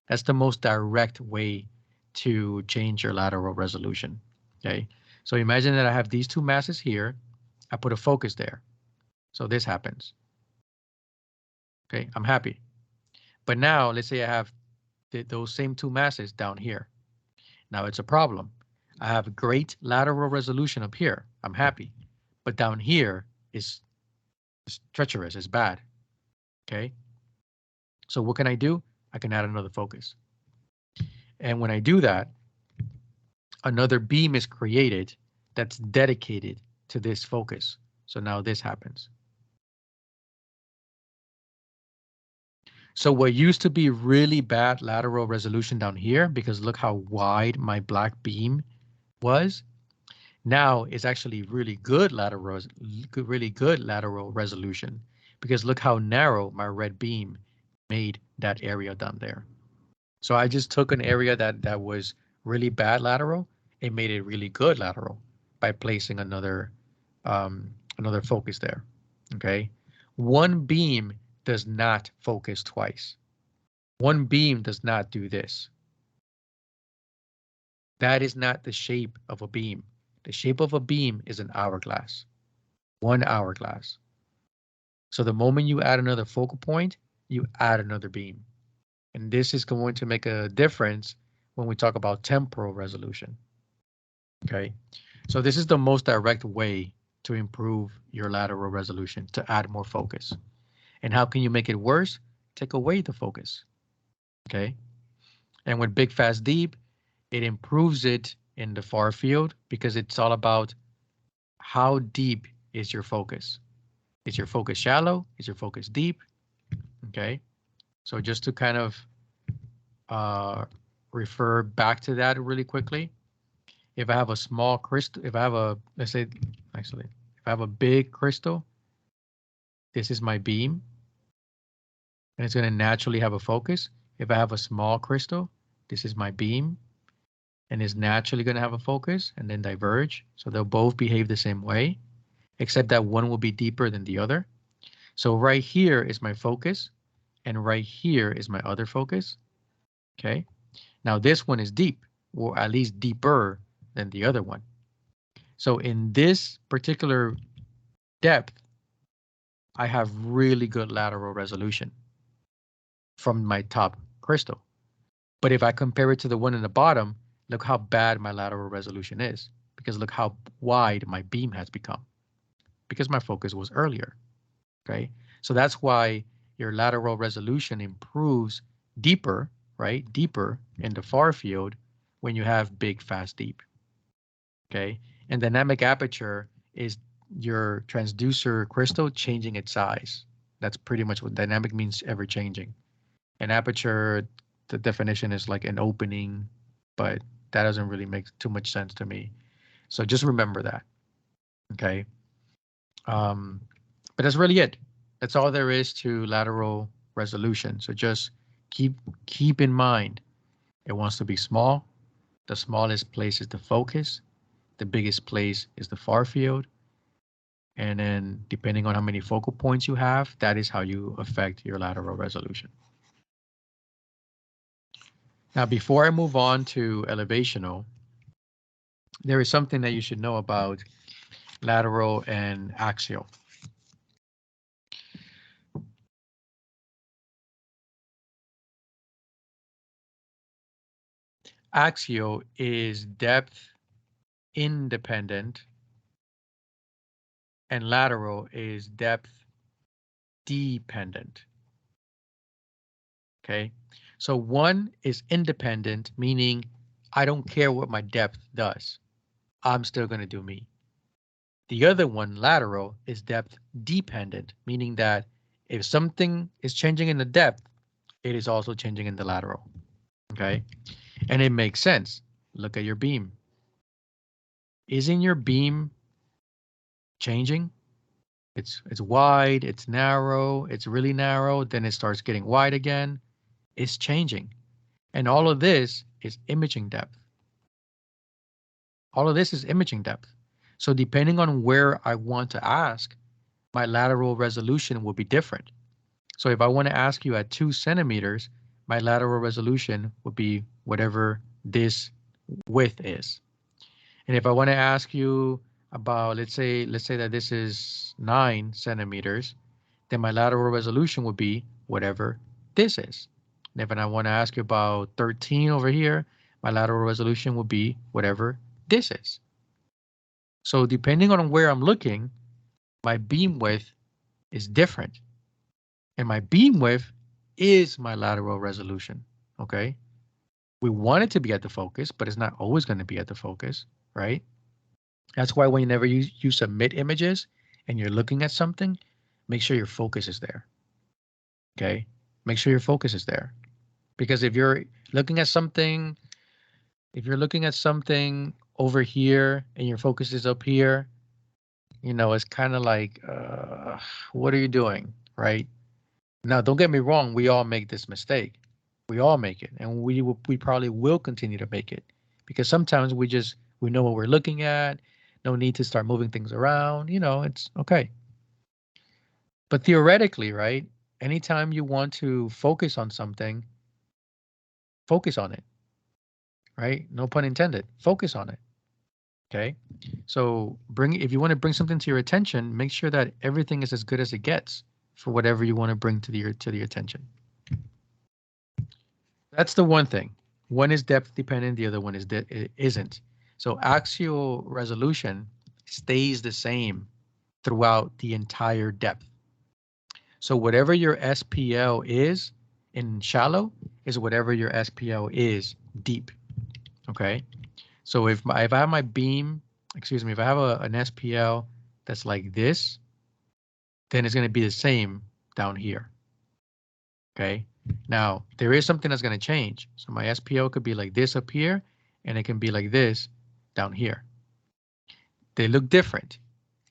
That's the most direct way to change your lateral resolution. Okay. So imagine that I have these two masses here. I put a focus there. So this happens. Okay. I'm happy. But now let's say I have those same two masses down here. Now it's a problem. I have great lateral resolution up here. I'm happy. But down here is treacherous, is bad. Okay. So what can I do? I can add another focus. And when I do that, another beam is created that's dedicated to this focus. So now this happens. So what used to be really bad lateral resolution down here, because look how wide my black beam was, now is actually really good lateral resolution, because look how narrow my red beam made that area down there. So I just took an area that was really bad lateral and made it really good lateral by placing another focus there. Okay. One beam does not focus twice. One beam does not do this. That is not the shape of a beam. The shape of a beam is an hourglass. One hourglass. So the moment you add another focal point, you add another beam. And this is going to make a difference when we talk about temporal resolution. Okay, so this is the most direct way to improve your lateral resolution, to add more focus. And how can you make it worse? Take away the focus. Okay, and with big, fast, deep, it improves it in the far field, because it's all about how deep is your focus. Is your focus shallow? Is your focus deep? Okay, so just to kind of refer back to that really quickly. If I have a small crystal, if I have a, let's say, actually, if I have a big crystal, this is my beam, and it's going to naturally have a focus. If I have a small crystal, this is my beam, and it's naturally going to have a focus and then diverge. So they'll both behave the same way, except that one will be deeper than the other. So right here is my focus, and right here is my other focus. Okay. Now this one is deep, or at least deeper than the other one. So in this particular depth, I have really good lateral resolution from my top crystal. But if I compare it to the one in the bottom, look how bad my lateral resolution is, because look how wide my beam has become, because my focus was earlier. Okay, so that's why your lateral resolution improves deeper, right? Deeper in the far field when you have big, fast, deep. Okay, and dynamic aperture is your transducer crystal changing its size. That's pretty much what dynamic means, ever changing. And aperture, the definition is like an opening, but that doesn't really make too much sense to me. So just remember that. Okay. But that's really it. That's all there is to lateral resolution. So just keep in mind, it wants to be small. The smallest place is the focus. The biggest place is the far field. And then depending on how many focal points you have, that is how you affect your lateral resolution. Now, before I move on to elevational, there is something that you should know about lateral and axial. Axial is depth independent, and lateral is depth dependent. Okay, so one is independent, meaning I don't care what my depth does. I'm still going to do me. The other one, lateral, is depth dependent, meaning that if something is changing in the depth, it is also changing in the lateral. Okay. And it makes sense. Look at your beam. Isn't your beam changing? It's wide, it's narrow, it's really narrow, then it starts getting wide again. It's changing. And all of this is imaging depth. All of this is imaging depth. So depending on where I want to ask, my lateral resolution will be different. So if I want to ask you at 2 centimeters, my lateral resolution would be whatever this width is. And if I want to ask you about, let's say that this is 9 centimeters, then my lateral resolution would be whatever this is. And if I want to ask you about 13 over here, my lateral resolution would be whatever this is. So depending on where I'm looking, my beam width is different. And my beam width is my lateral resolution, okay? We want it to be at the focus, but it's not always going to be at the focus, right? That's why whenever you submit images and you're looking at something, make sure your focus is there, okay? Make sure your focus is there. Because if you're looking at something, over here and your focus is up here, you know, it's kind of like, what are you doing, right? Now, don't get me wrong. We all make this mistake. We all make it, and we probably will continue to make it because sometimes we know what we're looking at. No need to start moving things around. You know, it's okay. But theoretically, right? Anytime you want to focus on something, focus on it, right? No pun intended. Focus on it. Okay. So if you want to bring something to your attention, make sure that everything is as good as it gets for whatever you want to bring to the attention. That's the one thing. One is depth dependent, the other one isn't. So axial resolution stays the same throughout the entire depth. So whatever your SPL is in shallow is whatever your SPL is deep. Okay. So if I have my beam, excuse me, if I have an SPL that's like this, then it's going to be the same down here. Okay. Now there is something that's going to change. So my SPL could be like this up here, and it can be like this down here. They look different.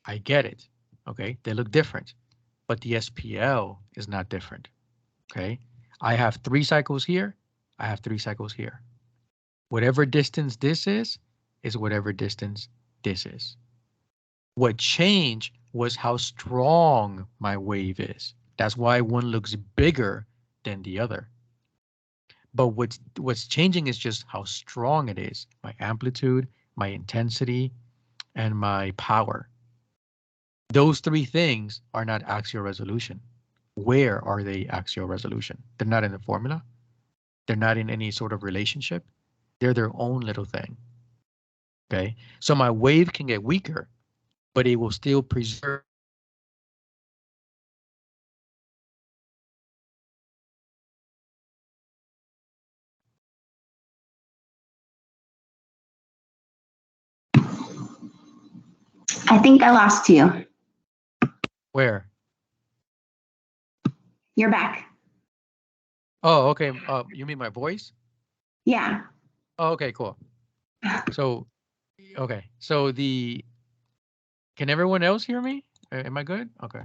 I get it. Okay. They look different, but the SPL is not different. Okay. I have 3 cycles here. I have 3 cycles here. Whatever distance this is whatever distance this is. What changed was how strong my wave is. That's why one looks bigger than the other. But what's changing is just how strong it is, my amplitude, my intensity, and my power. Those 3 things are not axial resolution. Where are they axial resolution? They're not in the formula. They're not in any sort of relationship. They're their own little thing. Okay, so my wave can get weaker, but it will still preserve. I think I lost you. Where? You're back. Oh, okay. You mean my voice? Yeah. Oh, okay, cool. So, okay. So can everyone else hear me? Am I good? Okay.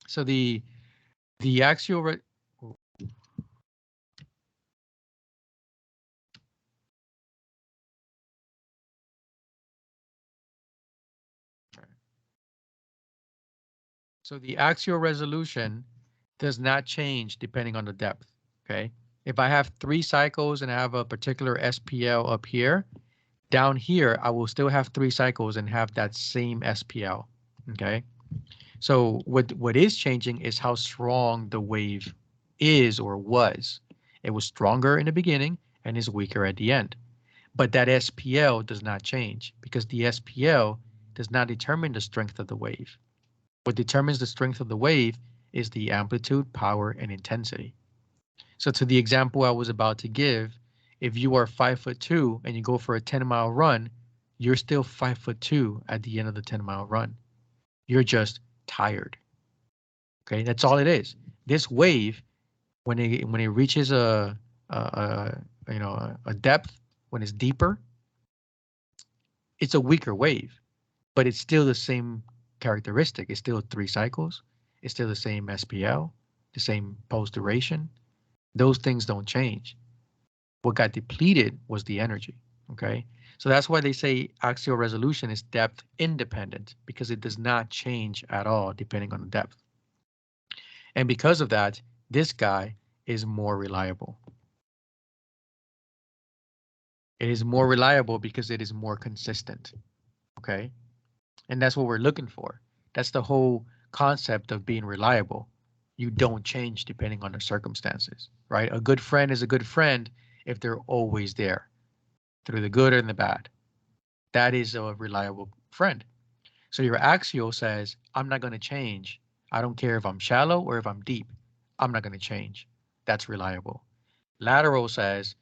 So the axial So the axial resolution does not change depending on the depth, okay? If I have 3 cycles and I have a particular SPL up here, down here, I will still have 3 cycles and have that same SPL, okay? So what is changing is how strong the wave is or was. It was stronger in the beginning and is weaker at the end. But that SPL does not change because the SPL does not determine the strength of the wave. What determines the strength of the wave is the amplitude, power, and intensity. So to the example I was about to give, if you are 5'2" and you go for a 10-mile run, you're still 5'2" at the end of the 10-mile run. You're just tired. Okay, that's all it is. This wave, when it reaches a depth, when it's deeper, it's a weaker wave, but it's still the same characteristic. It's still 3 cycles. It's still the same SPL, the same pulse duration. Those things don't change. What got depleted was the energy. Okay, so that's why they say axial resolution is depth independent, because it does not change at all depending on the depth. And because of that, this guy is more reliable. It is more reliable because it is more consistent. Okay, and that's what we're looking for. That's the whole concept of being reliable. You don't change depending on the circumstances, right? A good friend is a good friend if they're always there, through the good and the bad. That is a reliable friend. So your axial says, I'm not going to change. I don't care if I'm shallow or if I'm deep. I'm not going to change. That's reliable. Lateral says,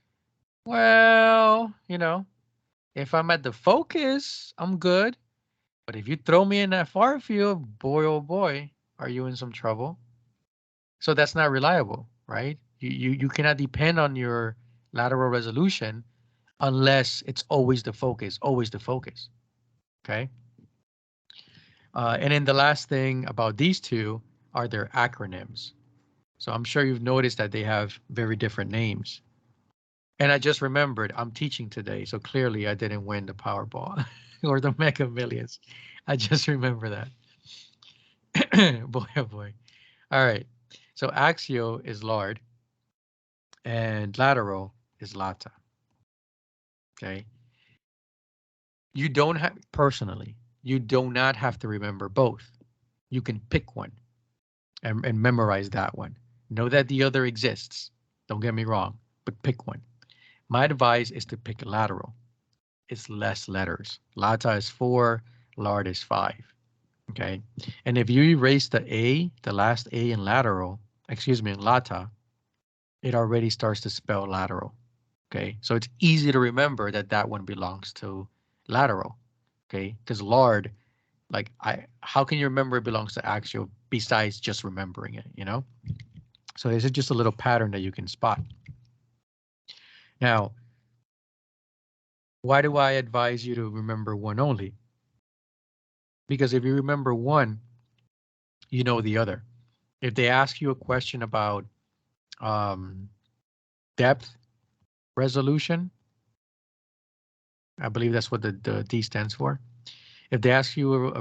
well, if I'm at the focus, I'm good. But if you throw me in that far field, boy, oh boy, are you in some trouble? So that's not reliable, right? You cannot depend on your lateral resolution unless it's always the focus, always the focus. Okay. And then the last thing about these two are their acronyms. So I'm sure you've noticed that they have very different names. And I just remembered I'm teaching today, so clearly I didn't win the Powerball or the Mega Millions. I just remember that. Boy, oh boy. All right. So axial is lard and lateral is lata. Okay. You don't have, personally, you do not have to remember both. You can pick one and memorize that one. Know that the other exists. Don't get me wrong, but pick one. My advice is to pick lateral. It's less letters. Lata is 4, lard is 5. Okay. And if you erase the A, the last A in lateral, in lata, it already starts to spell lateral. Okay. So it's easy to remember that that one belongs to lateral. Okay. Because lard, how can you remember it belongs to axial besides just remembering it, So this is just a little pattern that you can spot. Now, why do I advise you to remember one only? Because if you remember one, you know the other. If they ask you a question about depth resolution, I believe that's what the D stands for. If they ask you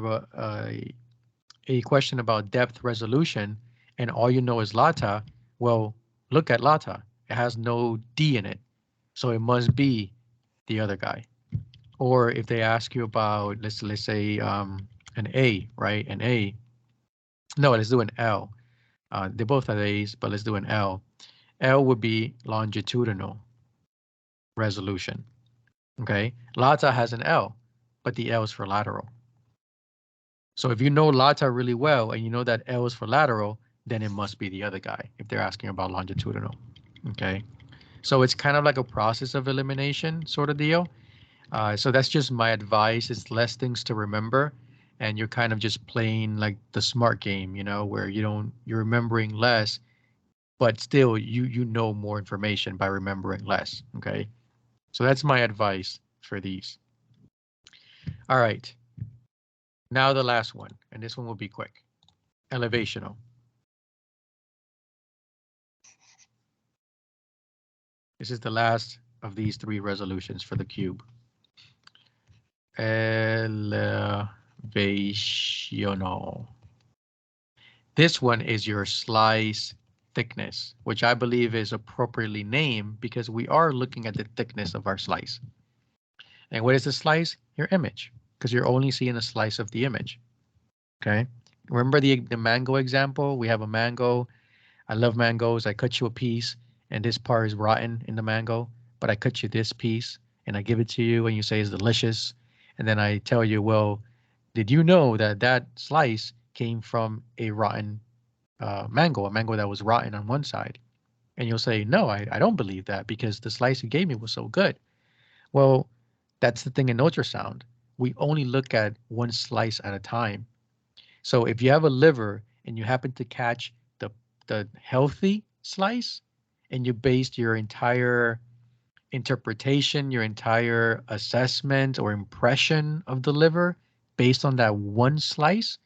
a question about depth resolution and all you know is lata, well, look at lata. It has no D in it. So it must be the other guy. Or if they ask you about, let's say an A, right? An A. No, let's do an L. They both have A's, but let's do an L. L would be longitudinal resolution. Okay. Lata has an L, but the L is for lateral. So if you know lata really well and you know that L is for lateral, then it must be the other guy if they're asking about longitudinal. Okay. So it's kind of like a process of elimination sort of deal. So that's just my advice. It's less things to remember, and you're kind of just playing like the smart game, where you're remembering less, but still you know more information by remembering less. Okay. So that's my advice for these. All right. Now the last one, and this one will be quick. Elevational. This is the last of these 3 resolutions for the cube. Elevational. This one is your slice thickness, which I believe is appropriately named because we are looking at the thickness of our slice. And what is the slice? Your image, because you're only seeing a slice of the image. Okay. Remember the mango example? We have a mango. I love mangoes. I cut you a piece and this part is rotten in the mango, but I cut you this piece and I give it to you and you say it's delicious. And then I tell you, well, did you know that that slice came from a rotten mango, a mango that was rotten on one side? And you'll say, no, I don't believe that because the slice you gave me was so good. Well, That's the thing in ultrasound. We only look at one slice at a time. So if you have a liver and you happen to catch the healthy slice and you based your entire interpretation, your entire assessment or impression of the liver based on that one slice,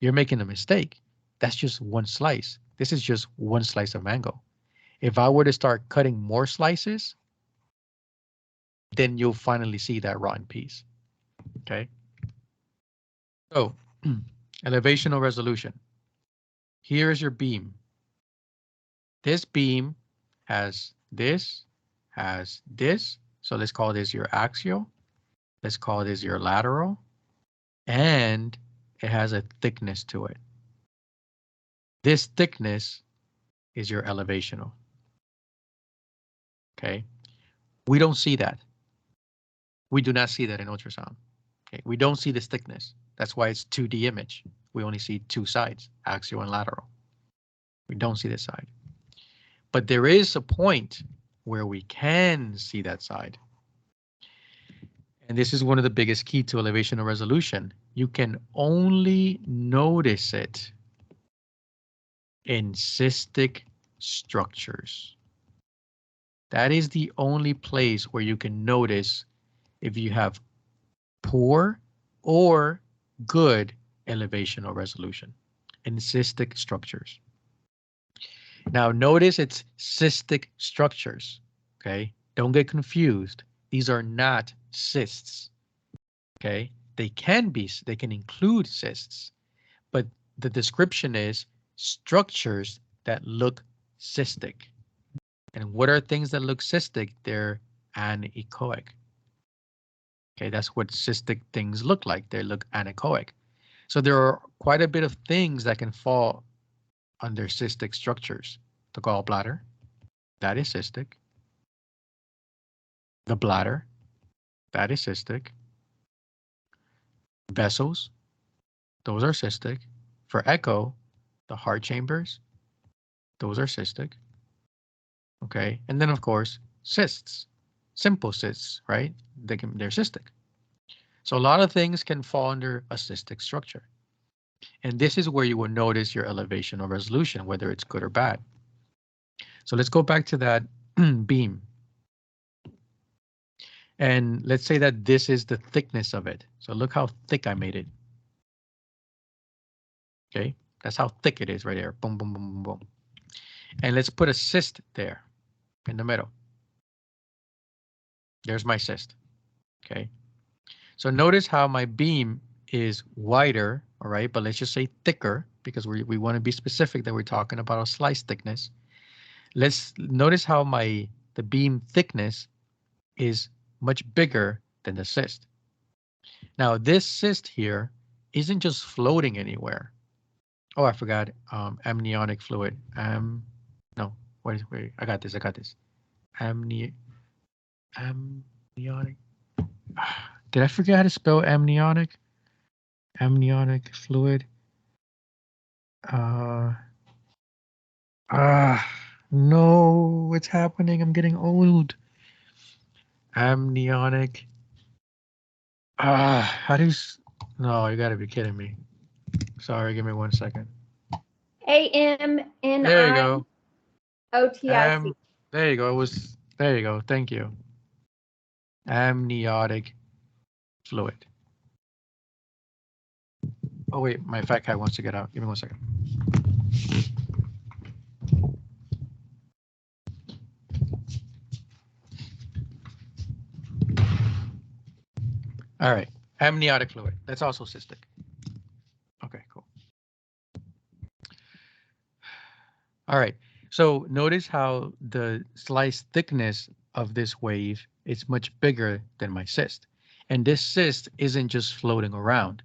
you're making a mistake. That's just one slice. This is just one slice of mango. If I were to start cutting more slices, then you'll finally see that rotten piece. Okay. So elevational resolution. Here's your beam. This beam has this. So let's call this your axial. Let's call this your lateral. And it has a thickness to it. This thickness is your elevational. Okay. We don't see that. We do not see that in ultrasound. Okay. We don't see this thickness. That's why it's 2D image. We only see two sides, axial and lateral. We don't see this side. But there is a point where we can see that side. And this is one of the biggest key to elevational resolution. You can only notice it in cystic structures. That is the only place where you can notice if you have poor or good elevational resolution in cystic structures. Now notice it's cystic structures, okay? Don't get confused. These are not cysts, okay? They can include cysts, but the description is structures that look cystic. And what are things that look cystic? They're anechoic. Okay, that's what cystic things look like. They look anechoic. So there are quite a bit of things that can fall under cystic structures. The gallbladder, that is cystic. The bladder, that is cystic. Vessels, those are cystic. For echo, the heart chambers, those are cystic. Okay, and then of course, cysts, simple cysts, right? They're cystic. So a lot of things can fall under a cystic structure. And this is where you will notice your elevation or resolution, whether it's good or bad. So let's go back to that beam. And let's say that this is the thickness of it. So look how thick I made it. Okay, that's how thick it is right there. Boom, boom, boom, boom, boom. And let's put a cyst there in the middle. There's my cyst. Okay, so notice how my beam is wider, all right, but let's just say thicker because we want to be specific that we're talking about a slice thickness. Let's notice how the beam thickness is much bigger than the cyst. Now this cyst here isn't just floating anywhere. Oh, I forgot amniotic fluid. No, wait, I got this. Amniotic. Did I forget how to spell amniotic? Amniotic fluid. No, what's happening? I'm getting old. Amniotic. How do you? No, you gotta be kidding me. Sorry, give me 1 second. AMNIOTIC. There you go. There you go. There you go. Thank you. Amniotic fluid. Oh wait, my fat cat wants to get out. Give me 1 second. All right, amniotic fluid. That's also cystic. Okay, cool. All right, so notice how the slice thickness of this wave is much bigger than my cyst. And this cyst isn't just floating around,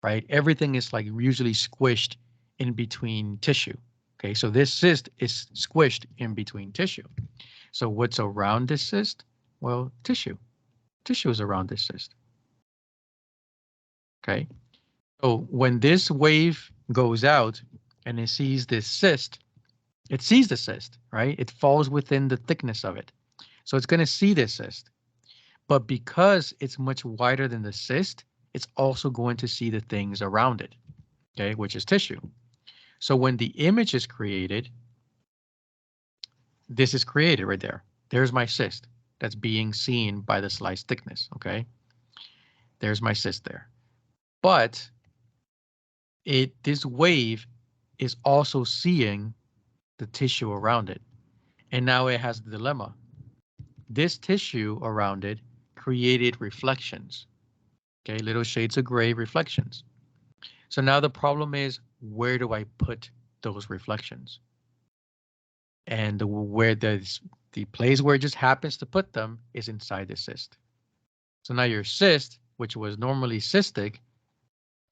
right? Everything is like usually squished in between tissue. Okay, so this cyst is squished in between tissue. So what's around this cyst? Well, tissue. Tissue is around this cyst. Okay, so when this wave goes out and it sees this cyst, it sees the cyst, right? It falls within the thickness of it. So it's going to see this cyst. But because it's much wider than the cyst, it's also going to see the things around it, okay, which is tissue. So when the image is created, this is created right there. There's my cyst that's being seen by the slice thickness, okay? There's my cyst there. But this wave is also seeing the tissue around it. And now it has the dilemma. This tissue around it created reflections, okay, little shades of gray reflections. So now the problem is, where do I put those reflections? And the place where it just happens to put them is inside the cyst. So now your cyst, which was normally cystic,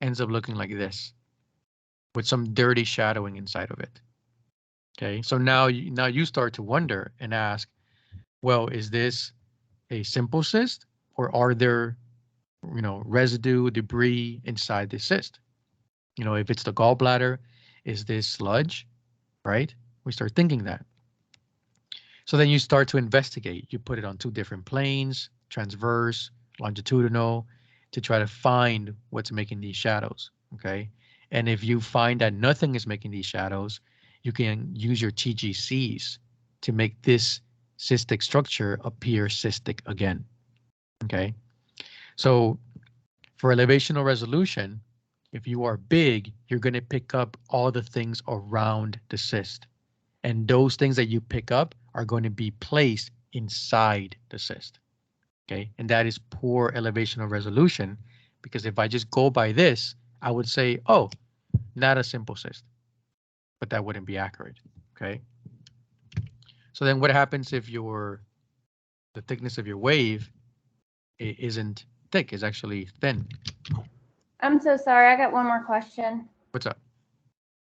ends up looking like this with some dirty shadowing inside of it. Okay, so now you start to wonder and ask, well, is this a simple cyst, or are there, residue, debris inside the cyst? If it's the gallbladder, is this sludge, right? We start thinking that. So then you start to investigate. You put it on two different planes, transverse, longitudinal, to try to find what's making these shadows, okay? And if you find that nothing is making these shadows, you can use your TGCs to make this cystic structure appear cystic again, okay? So for elevational resolution, if you are big, you're going to pick up all the things around the cyst. And those things that you pick up are going to be placed inside the cyst. Okay, and that is poor elevational resolution, because if I just go by this, I would say, oh, not a simple cyst, but that wouldn't be accurate. Okay, so then what happens if the thickness of your wave isn't thick, is actually thin? I'm so sorry. I got one more question. What's up?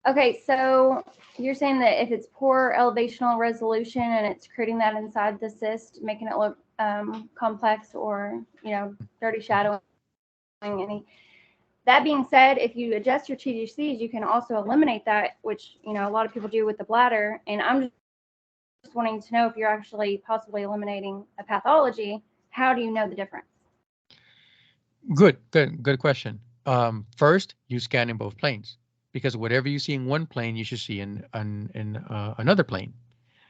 Okay, so you're saying that if it's poor elevational resolution and it's creating that inside the cyst, making it look complex or, dirty shadowing. That being said, if you adjust your TGCs, you can also eliminate that, which, a lot of people do with the bladder. And I'm just wanting to know if you're actually possibly eliminating a pathology. How do you know the difference? Good question. First, you scan in both planes, because whatever you see in one plane, you should see in another plane.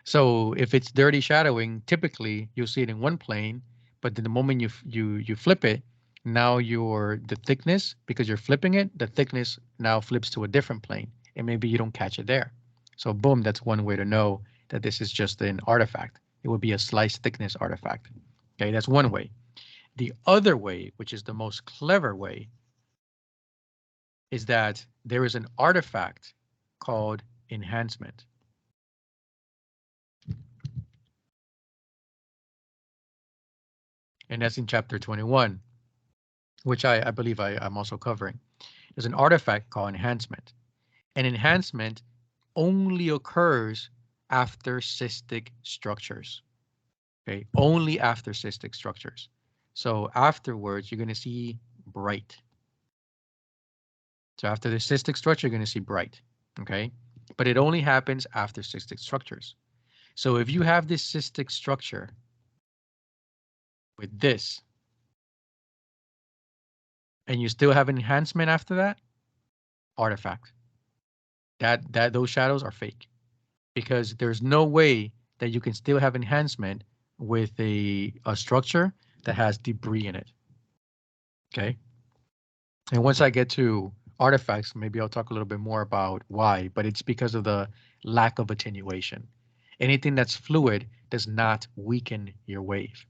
So if it's dirty shadowing, typically you'll see it in one plane, but then the moment you flip it, now the thickness, because you're flipping it, the thickness now flips to a different plane, and maybe you don't catch it there. So boom, that's one way to know that this is just an artifact. It would be a slice thickness artifact. Okay, that's one way. The other way, which is the most clever way, is that there is an artifact called enhancement. And that's in chapter 21, which I believe I'm also covering. There's an artifact called enhancement. And enhancement only occurs after cystic structures. Okay, only after cystic structures. So afterwards, you're going to see bright. So after the cystic structure, you're going to see bright. Okay, but it only happens after cystic structures. So if you have this cystic structure with this, and you still have enhancement after that, artifact. Those shadows are fake, because there's no way that you can still have enhancement with a structure that has debris in it. Okay. And once I get to artifacts, maybe I'll talk a little bit more about why, but it's because of the lack of attenuation. Anything that's fluid does not weaken your wave.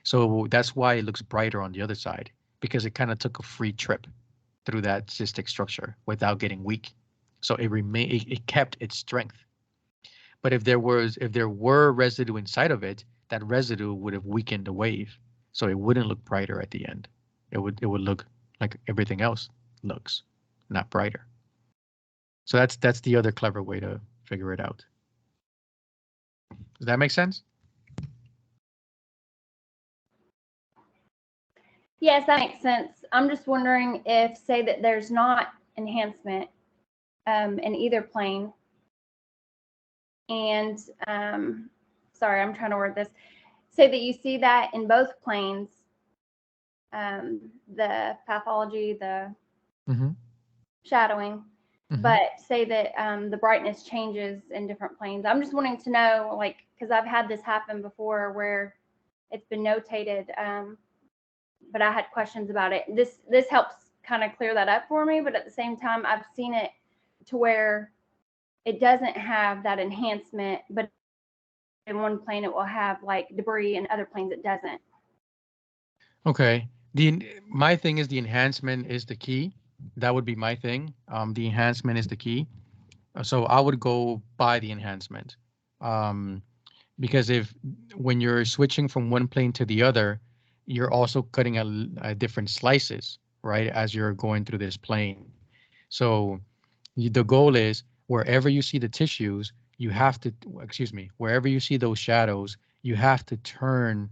So that's why it looks brighter on the other side, because it kind of took a free trip through that cystic structure without getting weak. So it kept its strength. But if there were residue inside of it, that residue would have weakened the wave. So it wouldn't look brighter at the end. It would look like everything else looks, not brighter. So that's the other clever way to figure it out. Does that make sense? Yes, that makes sense. I'm just wondering if, say that there's not enhancement in either plane, and sorry, I'm trying to word this. say that you see that in both planes, the pathology, the Mm-hmm. shadowing, Mm-hmm. but say that the brightness changes in different planes. I'm just wanting to know, like, because I've had this happen before where it's been notated, but I had questions about it. This helps kind of clear that up for me, but at the same time, I've seen it to where it doesn't have that enhancement, but in one plane it will have like debris, and other planes it doesn't. Okay. My thing is the enhancement is the key. That would be my thing. The enhancement is the key. So I would go by the enhancement. Um, because if when you're switching from one plane to the other, you're also cutting a different slices, right? As you're going through this plane. So the goal is wherever you see the tissues, you have to, excuse me, wherever you see those shadows, you have to turn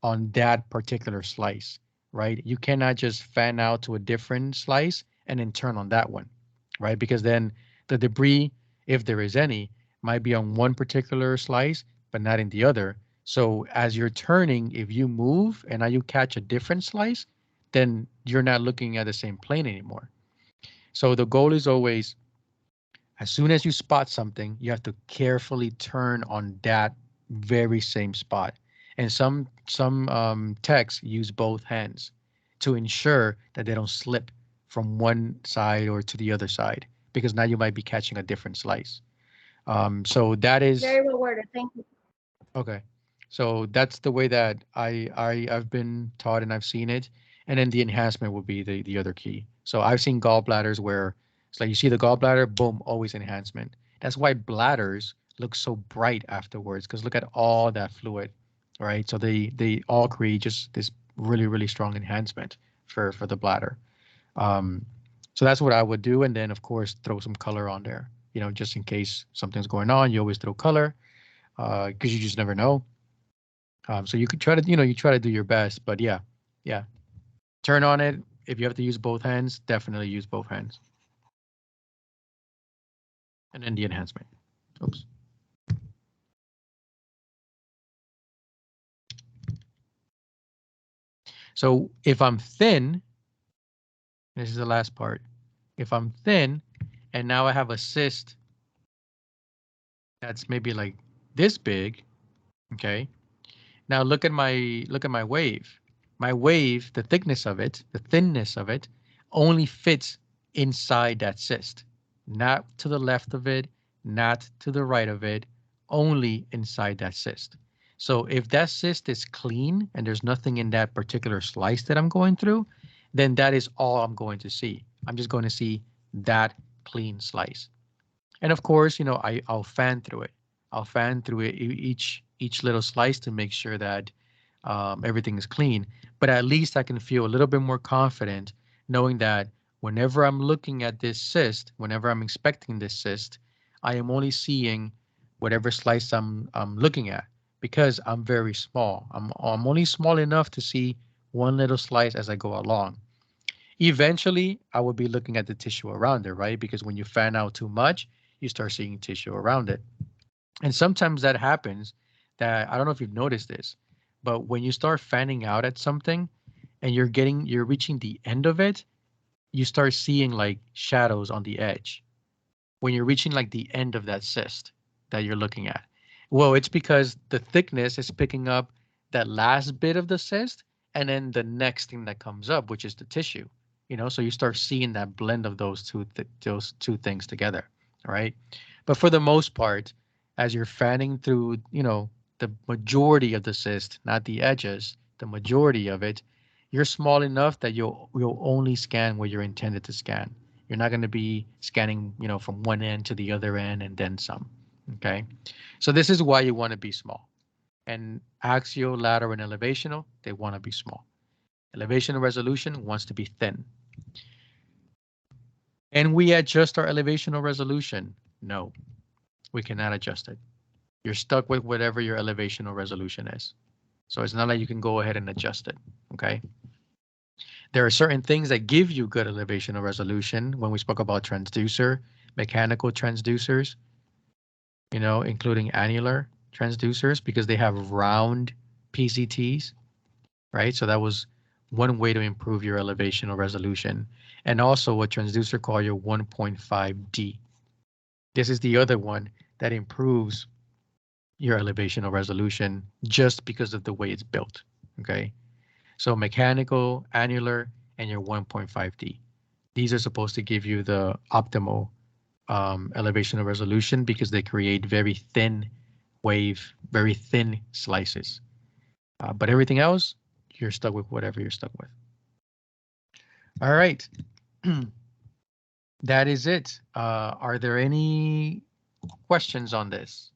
on that particular slice, right? You cannot just fan out to a different slice and then turn on that one, right? Because then the debris, if there is any, might be on one particular slice, but not in the other. So as you're turning, if you move and now you catch a different slice, then you're not looking at the same plane anymore. So the goal is always as soon as you spot something, you have to carefully turn on that very same spot. And some techs use both hands to ensure that they don't slip from one side or to the other side because now you might be catching a different slice. So that is Very well worded. Thank you. okay. So that's the way that I've been taught and I've seen it. And then the enhancement would be the other key. So I've seen gallbladders where it's like you see the gallbladder, boom, always enhancement. That's why bladders look so bright afterwards because look at all that fluid, right? So they all create just this really strong enhancement for the bladder. Um, so that's what I would do, and then of course throw some color on there. You know, just in case something's going on, you always throw color because you just never know. So you could try to, you try to do your best, but yeah, yeah. Turn on it. If you have to use both hands, definitely use both hands. And then the enhancement. Oops. So if I'm thin, this is the last part. If I'm thin and now I have a cyst that's maybe like this big, okay? Now look at my wave. My wave, the thickness of it, the thinness of it, only fits inside that cyst, not to the left of it, not to the right of it, only inside that cyst. So if that cyst is clean and there's nothing in that particular slice that I'm going through, then that is all I'm going to see. I'm just going to see that clean slice. And of course, I'll fan through it. I'll fan through it each little slice to make sure that everything is clean. But at least I can feel a little bit more confident knowing that whenever I'm looking at this cyst, whenever I'm inspecting this cyst, I am only seeing whatever slice I'm looking at because I'm very small. I'm only small enough to see one little slice as I go along. Eventually, I would be looking at the tissue around it, right? Because when you fan out too much, you start seeing tissue around it. And sometimes that happens that I don't know if you've noticed this, but when you start fanning out at something and you're reaching the end of it, you start seeing like shadows on the edge when you're reaching like the end of that cyst that you're looking at. Well, it's because the thickness is picking up that last bit of the cyst and then the next thing that comes up, which is the tissue. So you start seeing that blend of those two things together, all right? But for the most part, as you're fanning through, the majority of the cyst, not the edges, the majority of it, you're small enough that you'll only scan where you're intended to scan. You're not going to be scanning, from one end to the other end and then some. Okay. So this is why you want to be small. And axial, lateral, and elevational, they want to be small. Elevation resolution wants to be thin. And we adjust our elevational resolution? No, we cannot adjust it. You're stuck with whatever your elevational resolution is. So it's not like you can go ahead and adjust it. Okay. There are certain things that give you good elevational resolution when we spoke about transducer, mechanical transducers, including annular transducers because they have round PCTs, right? So that was one way to improve your elevational resolution. And also a transducer called your 1.5D. This is the other one that improves your elevational resolution just because of the way it's built, okay? So mechanical, annular, and your 1.5D. These are supposed to give you the optimal elevational resolution because they create very thin wave, very thin slices. But everything else, you're stuck with whatever you're stuck with. All right. That is it. Are there any questions on this?